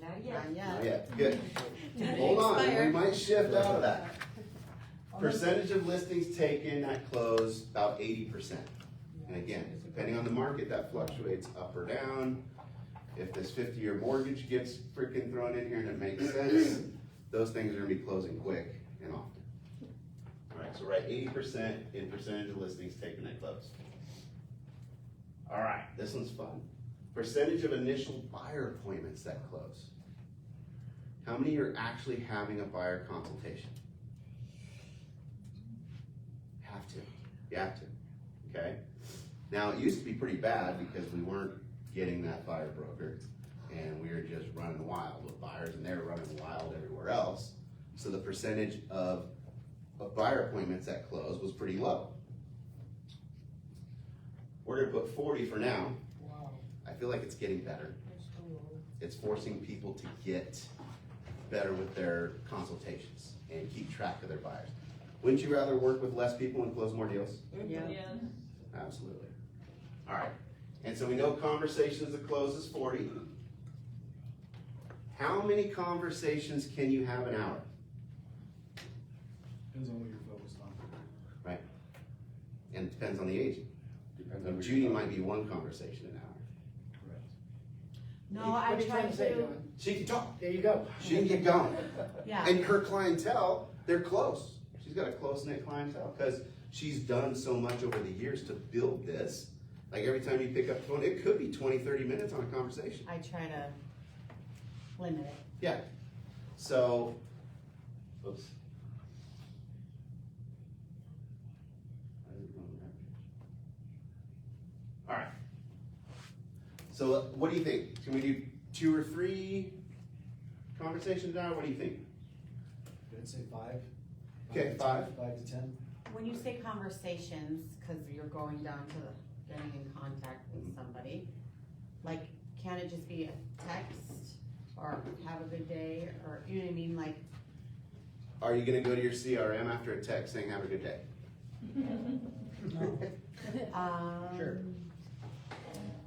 Not yet. Not yet, good. Hold on, we might shift out of that. Percentage of listings taken at close, about 80%. And again, depending on the market, that fluctuates up or down. If this 50-year mortgage gets freaking thrown in here and it makes sense, those things are gonna be closing quick and often. All right, so we're at 80% in percentage of listings taken at close. All right, this one's fun. Percentage of initial buyer appointments that close. How many are actually having a buyer consultation? Have to, you have to, okay? Now, it used to be pretty bad because we weren't getting that buyer broker and we were just running wild with buyers and they were running wild everywhere else. So the percentage of buyer appointments at close was pretty low. We're gonna put 40 for now. Wow. I feel like it's getting better. That's too low. It's forcing people to get better with their consultations and keep track of their buyers. Wouldn't you rather work with less people and close more deals? Yeah. Absolutely. All right, and so we know conversations to close is 40. How many conversations can you have an hour? Depends on what you're focused on. Right? And it depends on the agent. Depends Now, on where Judy you're might be one conversation an hour. Correct. No, What I are you try trying to say, to, John? She can talk, There you go. she can get going. yeah. And her clientele, they're close. She's got a close-knit clientele because she's done so much over the years to build this. Like every time you pick up the phone, it could be 20, 30 minutes on a conversation. I try to limit it. Yeah. So, oops. All right. So what do you think? Can we do 2 or 3 conversations an hour? What do you think? I'd say 5. Okay, 5. 5 to 10. When you say conversations, cause you're going down to getting in contact with somebody, like, can it just be a text or have a good day, or, you know what I mean, like, Are you gonna go to your CRM after a text saying have a good day? Sure.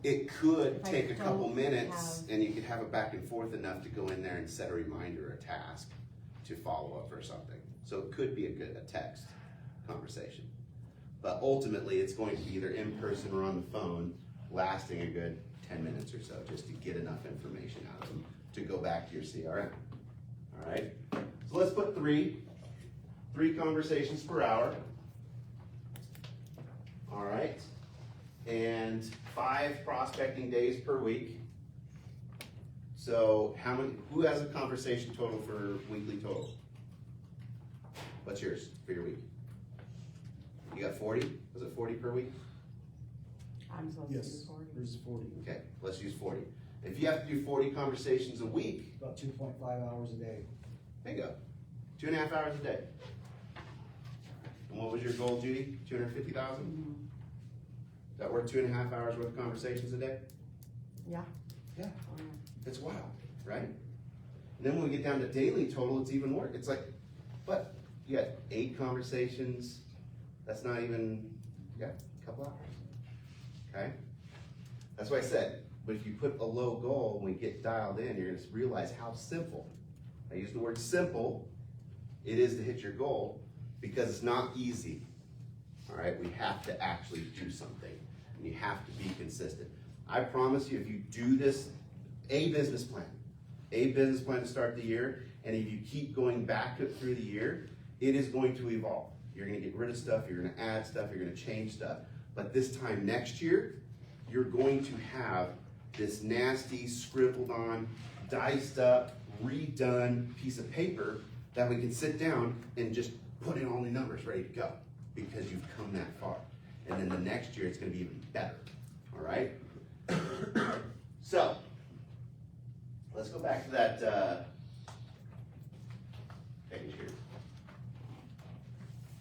It could If I take a couple don't minutes have- and you could have it back and forth enough to go in there and set a reminder or a task to follow up for something. So it could be a text conversation. But ultimately, it's going to be either in person or on the phone, lasting a good 10 minutes or so, just to get enough information out of them to go back to your CRM. All right? So let's put 3 conversations per hour. All right? And 5 prospecting days per week. So who has a conversation total for weekly total? What's yours for your week? You got 40? Was it 40 per week? I'm supposed to do Yes, 40. there's 40. Okay, let's use 40. If you have to do 40 conversations a week, About 2.5 hours a day. there you go. 2.5 hours a day. And what was your goal, Judy? 250,000? Is that worth 2.5 hours worth of conversations a day? Yeah. Yeah. It's wild, right? And then when we get down to daily total, it's even worse. It's like, what? You got 8 conversations. That's not even, yeah, a couple hours. Okay? That's why I said, but if you put a low goal, when we get dialed in, you're gonna realize how simple, I use the word simple, it is to hit your goal, because it's not easy. All right, we have to actually do something, and you have to be consistent. I promise you, if you do this, a business plan to start the year, and if you keep going back through the year, it is going to evolve. You're gonna get rid of stuff, you're gonna add stuff, you're gonna change stuff. But this time next year, you're going to have this nasty, scribbled on, diced up, redone piece of paper that we can sit down and just put in all the numbers ready to go, because you've come that far. And then the next year, it's gonna be even better, all right? So, let's go back to that, page here.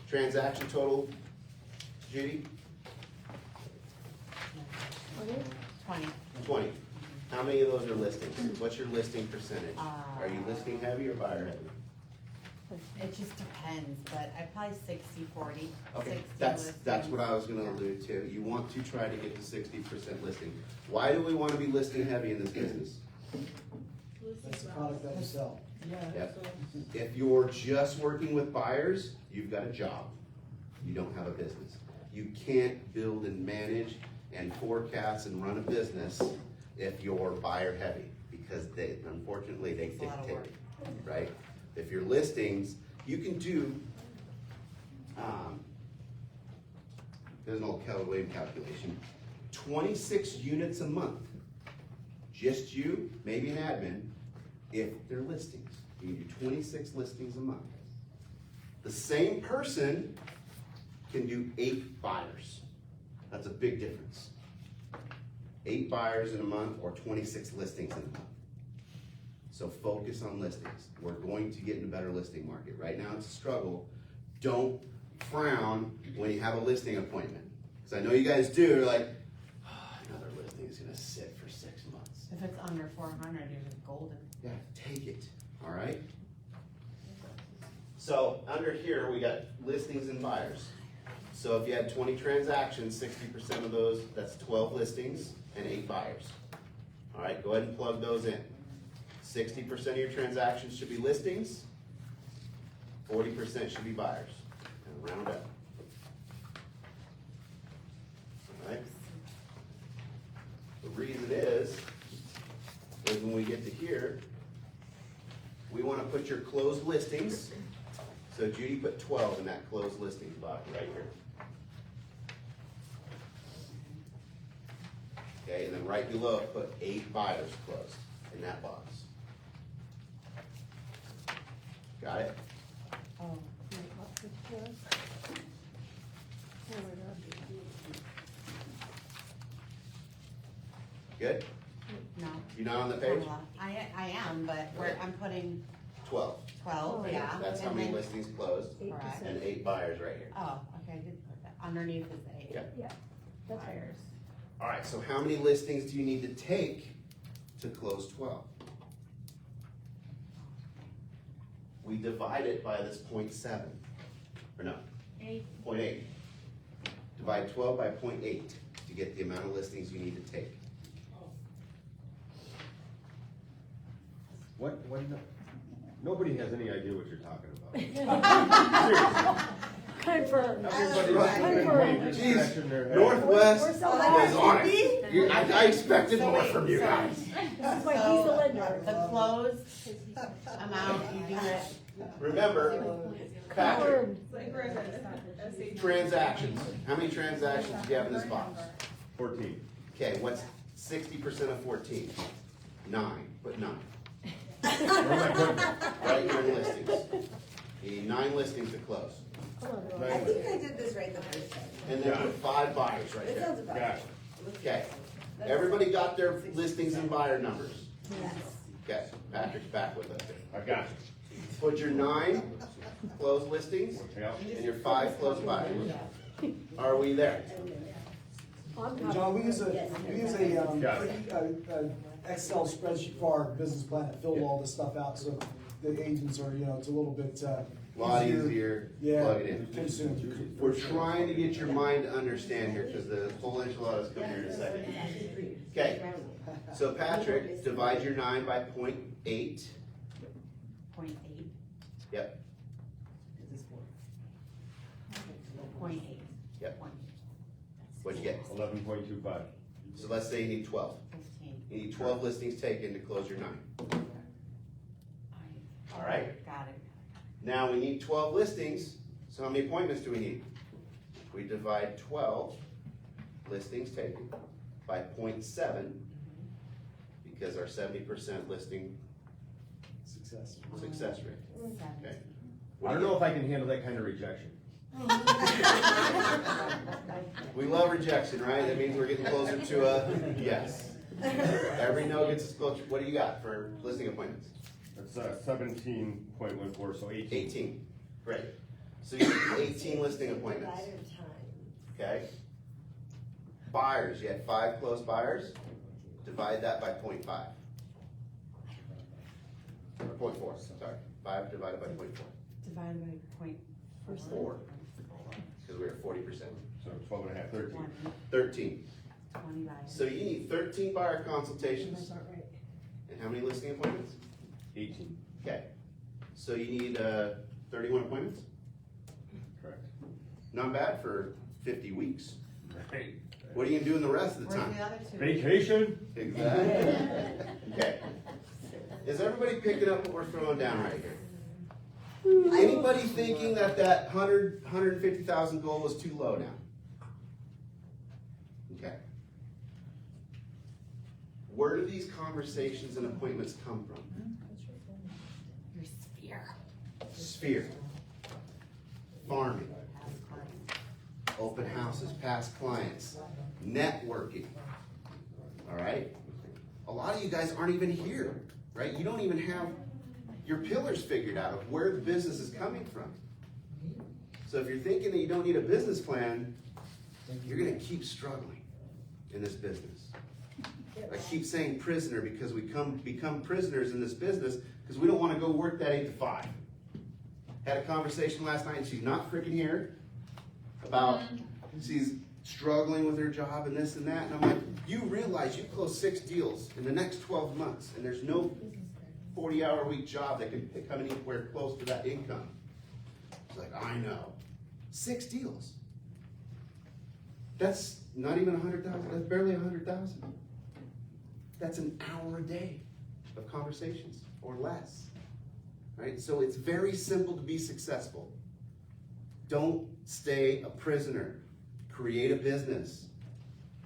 Transaction total, Judy? 20. 20. How many of those are listings? What's your listing percentage? Are you listing heavy or buyer heavy? It just depends, but I probably 60/40. Okay, 60 that's what I was gonna listings. allude to. You want to try to get to 60% listing. Why do we wanna be listing heavy in this business? That's the product that we sell. Yep. If you're just working with buyers, you've got a job. You don't have a business. You can't build and manage and forecast and run a business if you're buyer heavy, because unfortunately, they It's a lot of dictate, right? If you're listings, you can do, there's an old Keller Williams calculation, 26 units a month. Just you, maybe an admin, if they're listings. You can do 26 listings a month. The same person can do 8 buyers. That's a big difference. 8 buyers in a month or 26 listings in a month. So focus on listings. We're going to get in a better listing market. Right now it's a struggle. Don't frown when you have a listing appointment. Because I know you guys do, you're like, oh, another listing is gonna sit for 6 months. If it's under 400, you're just golden. Yeah, take it, all right? So under here, we got listings and buyers. So if you had 20 transactions, 60% of those, that's 12 listings and 8 buyers. All right, go ahead and plug those in. 60% of your transactions should be listings, 40% should be buyers, and round up. All right? The reason is when we get to here, we want to put your closed listings. So Judy put 12 in that closed listings box right here. Okay, and then right below, put 8 buyers closed in that box. Got it? Oh. Good? No. You not on the page? I am, but I'm putting 12. 12, yeah. That's how and many then- listings closed, Correct. and 8 buyers right here. Oh, okay, I did put that. Underneath is 8. Yeah. Yeah, that's right. Buyers. All right, so how many listings do you need to take to close 12? We divide it by this 0.7, or no? 0.8. Divide 12 by 0.8 to get the amount of listings you need to take. What, nobody has any idea what you're talking about. Confirmed. Everybody's Jeez, scratching their head. Northwest We're was so on it. I expected more from you guys. This is why he's the So, lender. the closed amount, you do it, Remember, Patrick, Confirmed. transactions. How many transactions do you have in this box? 14. Okay, what's 60% of 14? 9, put 9. Where am I putting it? Right here in listings. You need 9 listings to close. I think I did this right the first time. And then put 5 buyers right That there. sounds about Got right. it. Okay, everybody got their listings and buyer numbers? Yes. Okay, Patrick's back with us here. I got Put your 9 closed listings you. Yeah. and your 5 closed buyers. Are we there? On top. John, we use a Got it. Excel spreadsheet for our business plan that filled all this stuff out, so the agents are, it's a little bit, A lot easier to Yeah, plug it in. consumed. We're trying to get your mind to understand here, because the whole enchilada's coming here in a second. Okay, so Patrick, divide your 9 by 0.8. 0.8. Yep, 0.8. Yep. What'd you get? 11.25. So let's say you need 12. 15. You need 12 listings taken to close your 9. All right. Got it. Now we need 12 listings, so how many appointments do we need? We divide 12 listings taken by 0.7, because our 70% listing Success. success rate. Okay. I don't know if I can handle that kind of rejection. We love rejection, right? That means we're getting closer to a yes. Every no gets us closer. What do you got for listing appointments? That's 17.14, so 18. 18. Great. So you need 18 listing appointments. Okay? Buyers, you had 5 closed buyers. Divide that by 0.5. Or 0.4, sorry. 5 divided by 0.4. Divided by 4. Because we're at 40%. So 12 and a half, 13. 13. 20 buyers. So you need 13 buyer consultations. That's not right. And how many listing appointments? 18. Okay. So you need 31 appointments? Correct. Not bad for 50 weeks. Right. What are you doing the rest of the Where's time? the other 2? Vacation? Exactly. Okay. Is everybody picking up what we're throwing down right here? Anybody thinking that 150,000 goal is too low now? Okay. Where do these conversations and appointments come from? Your sphere. Sphere. Farming. Open houses, past clients, networking. All right? A lot of you guys aren't even here, right? You don't even have your pillars figured out of where the business is coming from. So if you're thinking that you don't need a business plan, you're gonna keep struggling in this business. I keep saying prisoner because we become prisoners in this business because we don't wanna go work that 8 to 5. Had a conversation last night, and she's not freaking here, about she's struggling with her job and this and that. And I'm like, you realize you closed 6 deals in the next 12 months, and there's no 40-hour-a-week job that can come anywhere close to that income. She's like, I know. 6 deals. That's not even 100,000. That's barely 100,000. That's an hour a day of conversations or less, right? So it's very simple to be successful. Don't stay a prisoner. Create a business.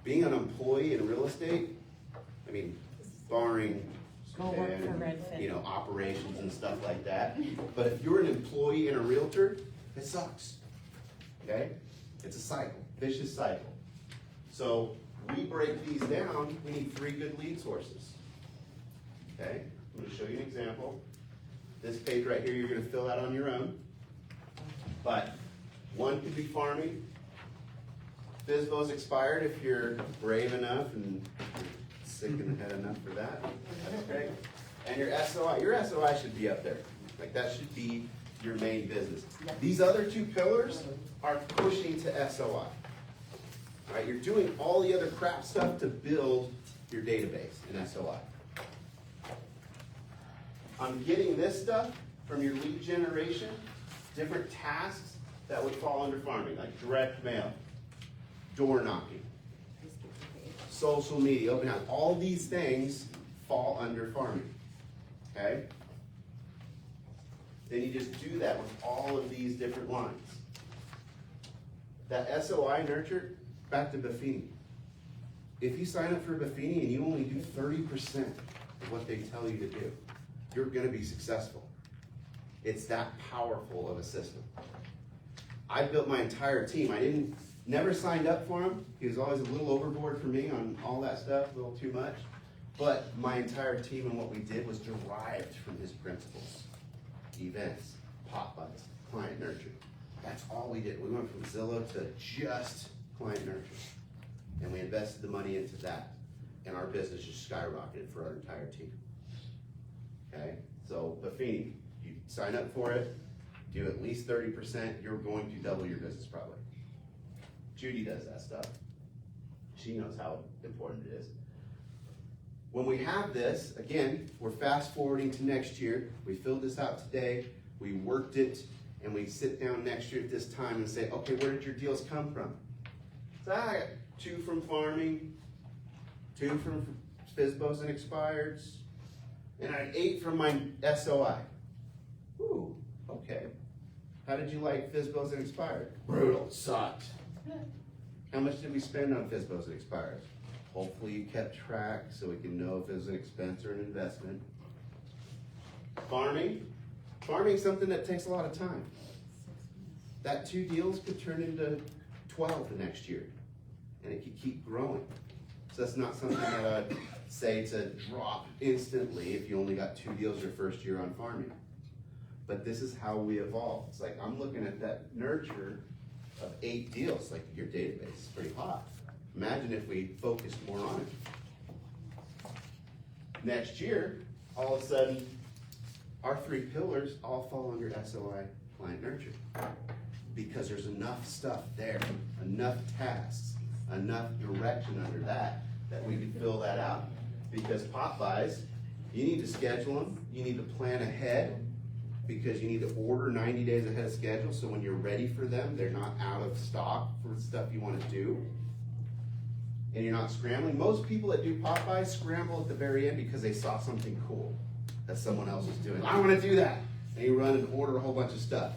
Being an employee in real estate, I mean, barring operations and stuff like that. But if you're an employee and a realtor, it sucks. Okay? It's a cycle, vicious cycle. So we break these down, we need 3 good lead sources. Okay? I'm gonna show you an example. This page right here, you're gonna fill out on your own. But one could be farming. FSBO's expired if you're brave enough and sick in the head enough for that. That's great. And your SOI should be up there. Like that should be your main business. These other 2 pillars are pushing to SOI. All right, you're doing all the other crap stuff to build your database in SOI. I'm getting this stuff from your lead generation, different tasks that would fall under farming, like direct mail, door knocking, social media, open house. All these things fall under farming, okay? Then you just do that with all of these different lines. That SOI nurture, back to Buffini. If you sign up for Buffini and you only do 30% of what they tell you to do, you're gonna be successful. It's that powerful of a system. I built my entire team. I never signed up for him. He was always a little overboard for me on all that stuff, a little too much. But my entire team and what we did was derived from his principles. Events, pop-ups, client nurture. That's all we did. We went from Zillow to just client nurture. And we invested the money into that. And our business just skyrocketed for our entire team. Okay? So, Buffini, you sign up for it, do at least 30%, you're going to double your business probably. Judy does that stuff. She knows how important it is. When we have this, again, we're fast forwarding to next year. We filled this out today, we worked it, and we sit down next year at this time and say, okay, where did your deals come from? So I got 2 from farming, 2 from FSBOs and expireds, and I had 8 from my SOI. Ooh, okay. How did you like FSBOs and expired? Brutal, sucked. How much did we spend on FSBOs and expireds? Hopefully you kept track so we can know if it was an expense or an investment. Farming. Farming is something that takes a lot of time. That 2 deals could turn into 12 the next year. And it could keep growing. So that's not something that I'd say to drop instantly if you only got 2 deals your first year on farming. But this is how we evolve. It's like I'm looking at that nurture of 8 deals, like your database is pretty hot. Imagine if we focused more on it. Next year, all of a sudden, our 3 pillars all fall under SOI client nurture. Because there's enough stuff there, enough tasks, enough direction under that we can fill that out. Because pop buys, you need to schedule them, you need to plan ahead, because you need to order 90 days ahead of schedule, so when you're ready for them, they're not out of stock for stuff you want to do. And you're not scrambling. Most people that do pop buys scramble at the very end because they saw something cool that someone else was doing. I want to do that. And you run and order a whole bunch of stuff.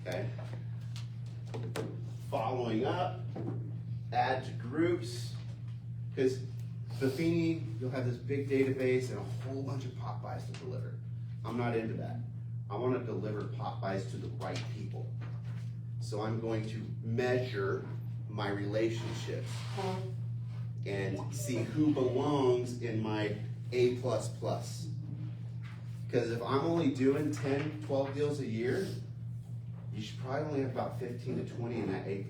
Okay? Following up, add to groups, because Buffini, you'll have this big database and a whole bunch of pop buys to deliver. I'm not into that. I want to deliver pop buys to the right people. So I'm going to measure my relationships and see who belongs in my A++. Because if I'm only doing 10, 12 deals a year, you should probably only have about 15 to 20 in that A++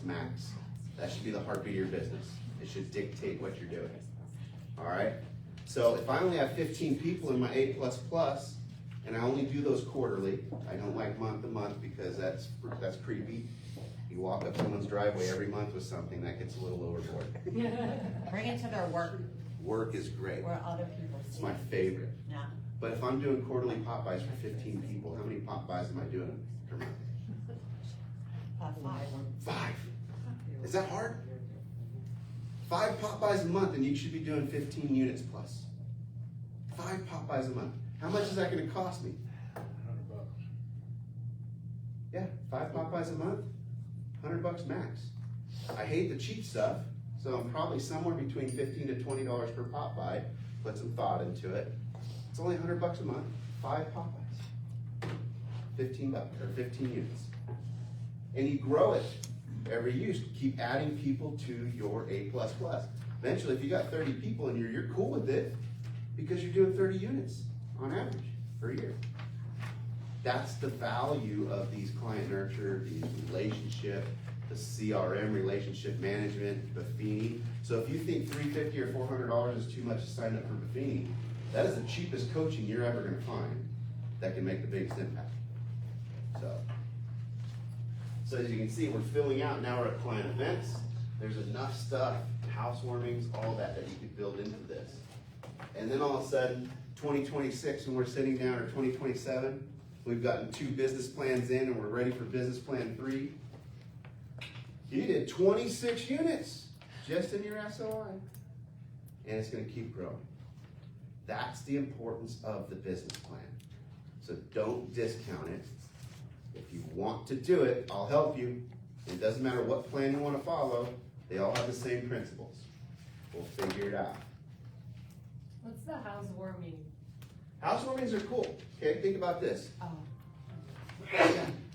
max. That should be the heartbeat of your business. It should dictate what you're doing. All right? So if I only have 15 people in my A++, And I only do those quarterly. I don't like month to month because that's creepy. You walk up someone's driveway every month with something, that gets a little overboard. Bring it to their work Work is great. where other people see. It's my favorite. Yeah. But if I'm doing quarterly pop buys for 15 people, how many pop buys am I doing per month? 5. 5. Is that hard? 5 pop buys a month, and you should be doing 15 units plus. 5 pop buys a month. How much is that going to cost me? Yeah, 5 pop buys a month, $100 max. I hate the cheap stuff, so I'm probably somewhere between $15 to $20 per pop buy. Put some thought into it. It's only $100 a month, 5 pop buys, $15 or 15 units, and you grow it every use. Keep adding people to your A++. Eventually, if you got 30 people and you're cool with it, because you're doing 30 units on average per year. That's the value of these client nurture, these relationship, the CRM, relationship management, Buffini. So if you think $350 or $400 is too much to sign up for Buffini, that is the cheapest coaching you're ever gonna find that can make the biggest impact. So as you can see, we're filling out, now we're at client events. There's enough stuff, housewarmings, all that you could build into this. And then all of a sudden, 2026, when we're sitting down, or 2027, we've gotten 2 business plans in and we're ready for business plan 3. You did 26 units just in your SOI. And it's gonna keep growing. That's the importance of the business plan. So don't discount it. If you want to do it, I'll help you. It doesn't matter what plan you wanna follow, they all have the same principles. We'll figure it out. What's the housewarming? Housewarmings are cool, okay? Think about this. Oh.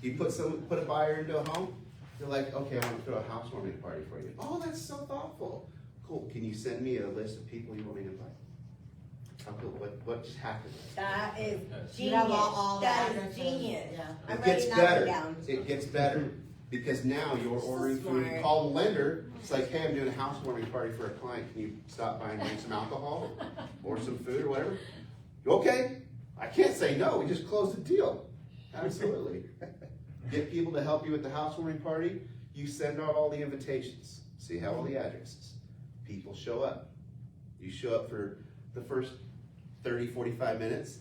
You put a buyer into a home, you're like, okay, I want to throw a housewarming party for you. Oh, that's so thoughtful. Cool, can you send me a list of people you want me to invite? How cool, what just happened? That is You genius. have all That addresses. is genius. Yeah. I'm It gets writing that one better, down. it gets better, because now you're ordering food, you smart. call the lender, it's like, hey, I'm doing a housewarming party for a client, can you stop by and bring some alcohol, or some food, or whatever? Okay, I can't say no, we just closed the deal. Absolutely. Get people to help you with the housewarming party, you send out all the invitations, so you have all the addresses. People show up. You show up for the first 30, 45 minutes,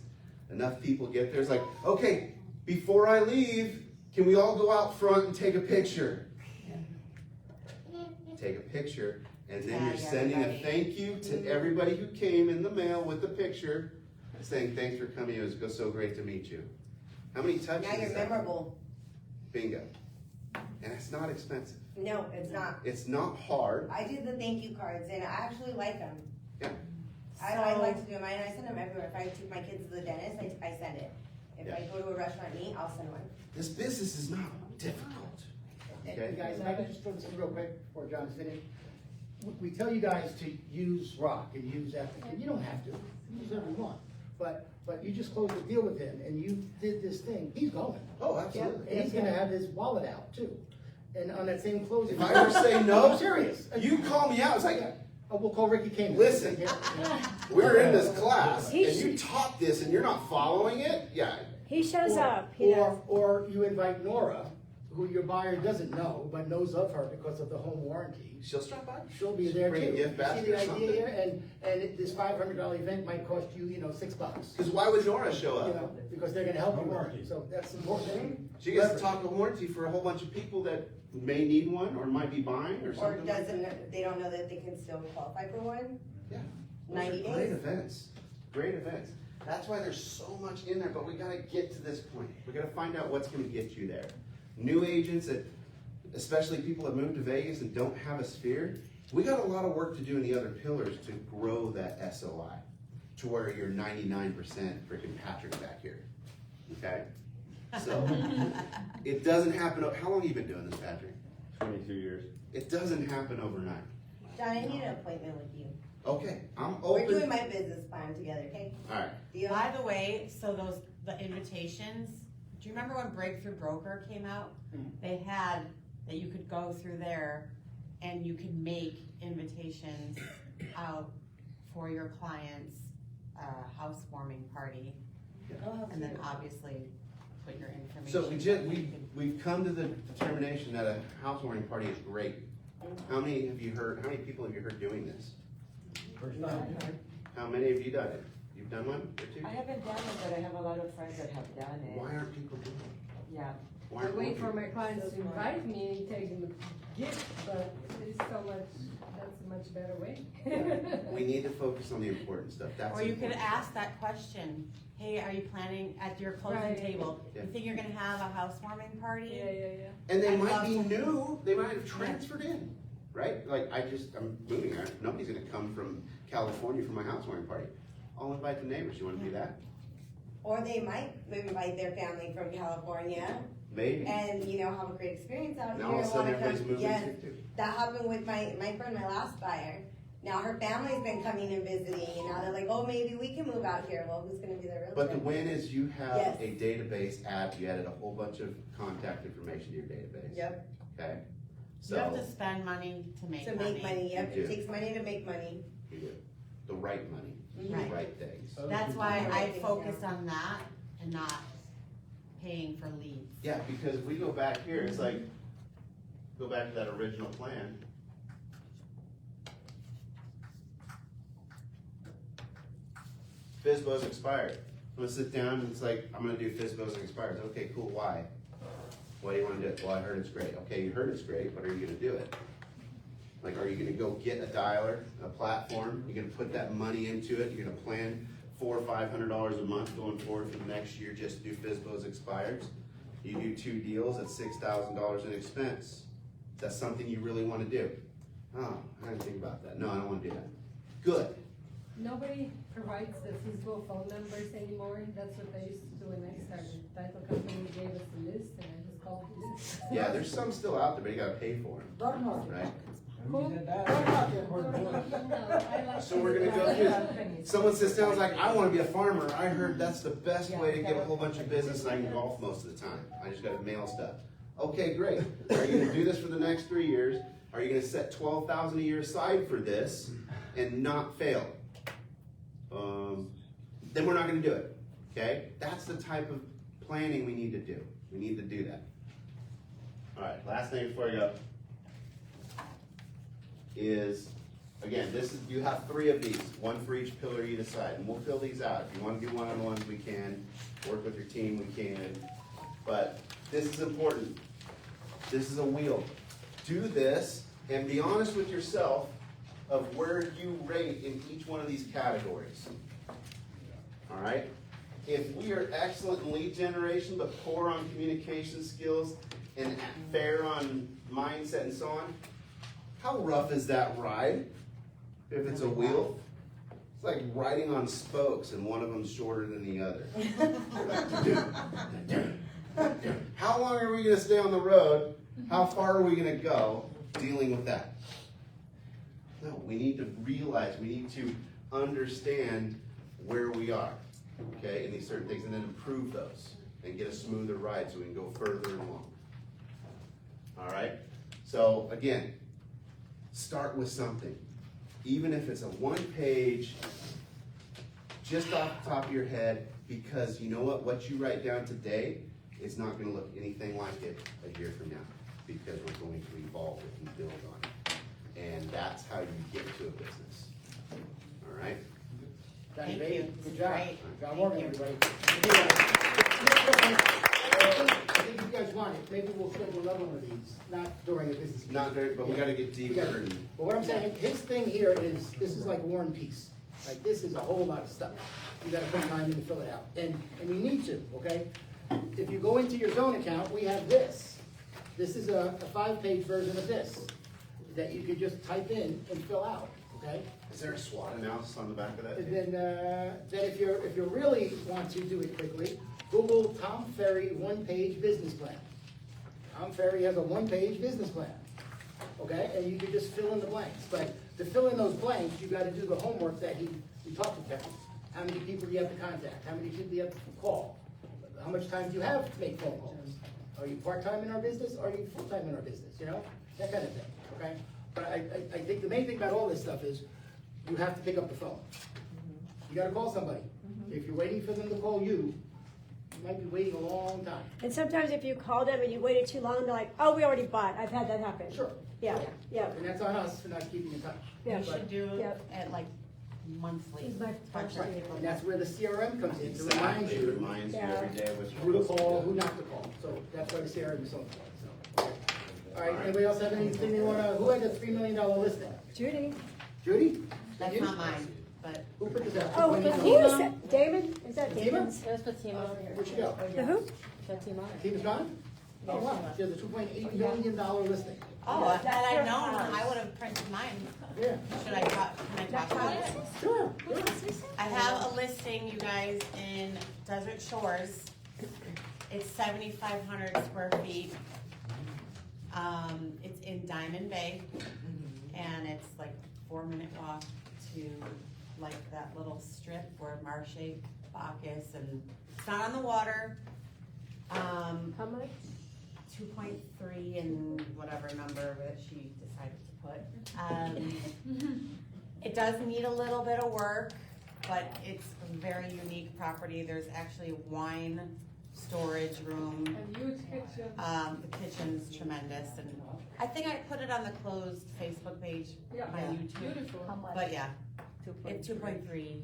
enough people get there, it's like, okay, before I leave, can we all go out front and take a picture? Take a picture, and then you're sending a thank you to everybody who came in the mail with the picture, saying thanks for coming, it was so great to meet you. How many touches Now is you're that? memorable. Bingo. And it's not expensive. No, it's not. It's not hard. I do the thank you cards and I actually like them. Yeah. I like to do them, and I send them everywhere. If I take my kids to the dentist, I send it. If I go to a restaurant and eat, I'll send one. This business is not difficult. Okay? Guys, if I could just throw this in real quick before John's finished. We tell you guys to use Rock and use Epic, and you don't have to, use whatever you want. But you just closed the deal with him and you did this thing, he's going. Oh, absolutely. And he's gonna have his wallet out too. And on that same closing. If I ever say no, I'm serious. you call me out, it's like, We'll call Ricky Kane. listen, we're in this class, and He you taught this and you're not following it, yeah. He shows up, he does. Or you invite Nora, who your buyer doesn't know, but knows of her because of the home warranty. She'll stop by. She'll be there too. Bring a gift basket See or the idea something. here? And this $500 event might cost you, $6. Because why would Nora show up? Because they're gonna help you warranty, so that's important. She gets to talk a warranty for a whole bunch of people that may need one or might be buying or Or something. they don't know that they can still qualify for one? Yeah. 90 Great days. events, great events. That's why there's so much in there, but we gotta get to this point. We gotta find out what's gonna get you there. New agents, especially people that move to Vegas and don't have a sphere, we got a lot of work to do in the other pillars to grow that SOI to where you're 99% freaking Patrick back here, okay? So, it doesn't happen, how long have you been doing this, Patrick? 22 years. It doesn't happen overnight. John, I need an appointment with you. Okay, I'm We're doing open. my business plan together, okay? Alright, Deal? By the way, so the invitations, do you remember when Breakthrough Broker came out? They had, that you could go through there and you could make invitations out for your client's housewarming party. And then obviously put your information. So we've come to the determination that a housewarming party is great. How many people have you heard doing this? How many have you done it? You've done one or two? I haven't done it, but I have a lot of friends that have done it. Why aren't people doing it? Yeah. Why I aren't wait more for people? my clients to invite me and take them a gift, but there's so much, that's a much better way. We need to focus on the important stuff. That's Or you could important. ask that question, hey, are you planning at your closing Right. table? Yeah. You think you're gonna have a housewarming party? Yeah. And they I'd might love be to- new, they might have transferred in, right? Like, I'm moving, nobody's gonna come from California for my housewarming party. I'll invite the neighbors, you wanna do that? Or they might invite their family from California Maybe. and, have a great experience out Now here. all of a sudden wanna everybody's come- moving yes. too. That happened with my friend, my last buyer. Now her family's been coming and visiting, and now they're like, oh, maybe we can move out here. Well, who's gonna be their realtor? But the win is you have Yes. a database app, you added a whole bunch of contact information to your database. Yep, Okay? You have So, to spend money to make to money. make money, yep, You it do. takes money to make money. you do. The right money, the Right. right things. That's why I Right. focused on that and not paying for leads. Yeah, because if we go back here, it's like, go back to that original plan. FSBO's expired. I'm gonna sit down and it's like, I'm gonna do FSBO's expires. Okay, cool, why? Why do you wanna do it? Well, I heard it's great. Okay, you heard it's great, but are you gonna do it? Like, are you gonna go get a dialer, a platform? You're gonna put that money into it? You're gonna plan $400 or $500 a month going forward for the next year just to do FSBO's expires? You do 2 deals at $6,000 in expense. That's something you really wanna do. Oh, I didn't think about that. No, I don't wanna do that. Good. Nobody provides the physical phone numbers anymore. That's what I used to do when I started. Title company gave us a list and I just called this. Yeah, there's some still out there, but you gotta pay for them, right? So we're gonna go through, someone sits down and is like, I wanna be a farmer. I heard that's the best way to get a whole bunch of business and I can golf most of the time. I just gotta mail stuff. Okay, great. Are you gonna do this for the next 3 years? Are you gonna set $12,000 a year aside for this and not fail? Then we're not gonna do it, okay? That's the type of planning we need to do. We need to do that. All right, last thing before I go is, again, this is, you have 3 of these, one for each pillar you decide, and we'll fill these out. If you wanna do one-on-ones, we can. Work with your team, we can. But this is important. This is a wheel. Do this and be honest with yourself of where you rate in each one of these categories. All right? If we are excellent in lead generation but poor on communication skills and fair on mindset and so on, how rough is that ride if it's a wheel? It's like riding on spokes and one of them's shorter than the other. How long are we gonna stay on the road? How far are we gonna go dealing with that? No, we need to realize, we need to understand where we are, okay, in these certain things, and then improve those and get a smoother ride so we can go further along. All right? So again, start with something. Even if it's a 1-page, just off the top of your head, because you know what you write down today is not gonna look anything like it a year from now, because we're going to evolve it and build on it. And that's how you get to a business. All right? Johnny Thank Bailey, you. good job. Great. John Morgan, Thank you. everybody. I think you guys want it, maybe we'll schedule another one of these, not during a business meeting. Not very, but we gotta get deeper and. But what I'm saying, his thing here is, this is like War and Peace. Like, this is a whole lot of stuff. You gotta put time in to fill it out. And you need to, okay? If you go into your zone account, we have this. This is a 5-page version of this that you could just type in and fill out, okay? Is there a SWOT analysis on the back of that? And then if you really want to do it quickly, Google Tom Ferry 1-page business plan. Tom Ferry has a 1-page business plan, okay? And you can just fill in the blanks. But to fill in those blanks, you gotta do the homework that we talked about. How many people do you have to contact? How many people do you have to call? How much time do you have to make phone calls? Are you part-time in our business? Are you full-time in our business, you know? That kind of thing, okay? But I think the main thing about all this stuff is you have to pick up the phone. You gotta call somebody. If you're waiting for them to call you, you might be waiting a long time. And sometimes if you call them and you waited too long, they're like, oh, we already bought. I've had that happen. Sure. Yeah, yeah. And that's on us for not keeping in touch. Yeah. We should do Yeah. it at like monthly. It's my touch Right, people. and that's where the CRM comes in, to remind Exactly, you reminds you Yeah. every day what's. who to call, who not to call. So that's why the CRM is so important, so. All right, anybody else have anything they wanna, who had the $3 million listing? Judy. Judy? That's You? not mine, but Who put this out? Oh, Fatima? who is that? Damon? Is that Fatima? Damon's? It was Fatima. Where'd she go? The who? Fatima. Fatima's gone? Oh, wow, she has a $2.8 million listing. oh, if that I'd known, I would have printed mine. Yeah. Should I talk? Can I talk about it? Sure, sure. I have a listing, you guys, in Desert Shores. It's 7,500 square feet. It's in Diamond Bay, and it's like 4-minute walk to like that little strip where Marche, Bacchus, and it's not on the water. How much? 2.3 and whatever number that she decided to put. It does need a little bit of work, but it's a very unique property. There's actually a wine storage room. A huge kitchen. The kitchen's tremendous, and I think I put it on the closed Facebook page, Yeah. my YouTube. Beautiful. But yeah, it's 2.3.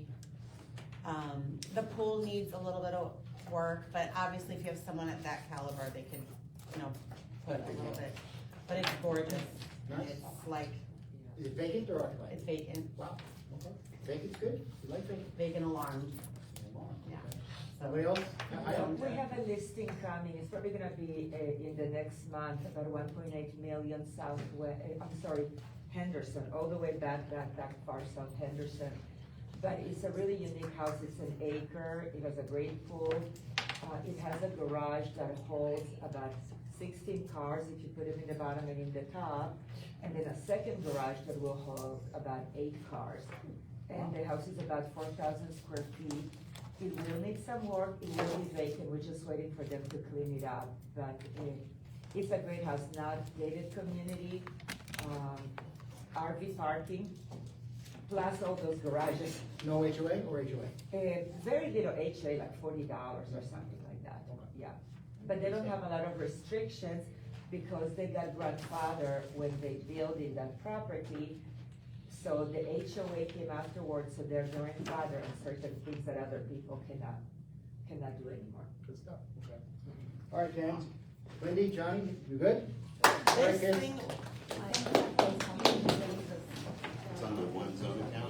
The pool needs a little bit of work, but obviously if you have someone at that caliber, they can, you know, put a little bit. But it's gorgeous. Nice. It's like, Is it vacant or occupied? it's vacant, Wow, okay. Vacant's good, you like vacant? vacant alarms. Yeah. Somebody else? I don't. We have a listing coming, it's probably gonna be in the next month, about 1.8 million southwest, I'm sorry, Henderson, all the way back far south Henderson. But it's a really unique house, it's an acre, it has a great pool. It has a garage that holds about 16 cars if you put them in the bottom and in the top. And then a second garage that will hold about 8 cars. And the house is about 4,000 square feet. It will need some work, it will be vacant, we're just waiting for them to clean it up. But it's a great house, not gated community, RV parking, plus all those garages. No HOA or HOA? Very little HOA, like $40 or something like that, yeah. But they don't have a lot of restrictions because they got grandfather when they built in that property. So the HOA came afterwards, so they're grandfather on certain things that other people cannot do anymore. Good stuff, okay. All right, Dan. Wendy, Johnny, you good? All right, This kids. thing, It's on the one zone account.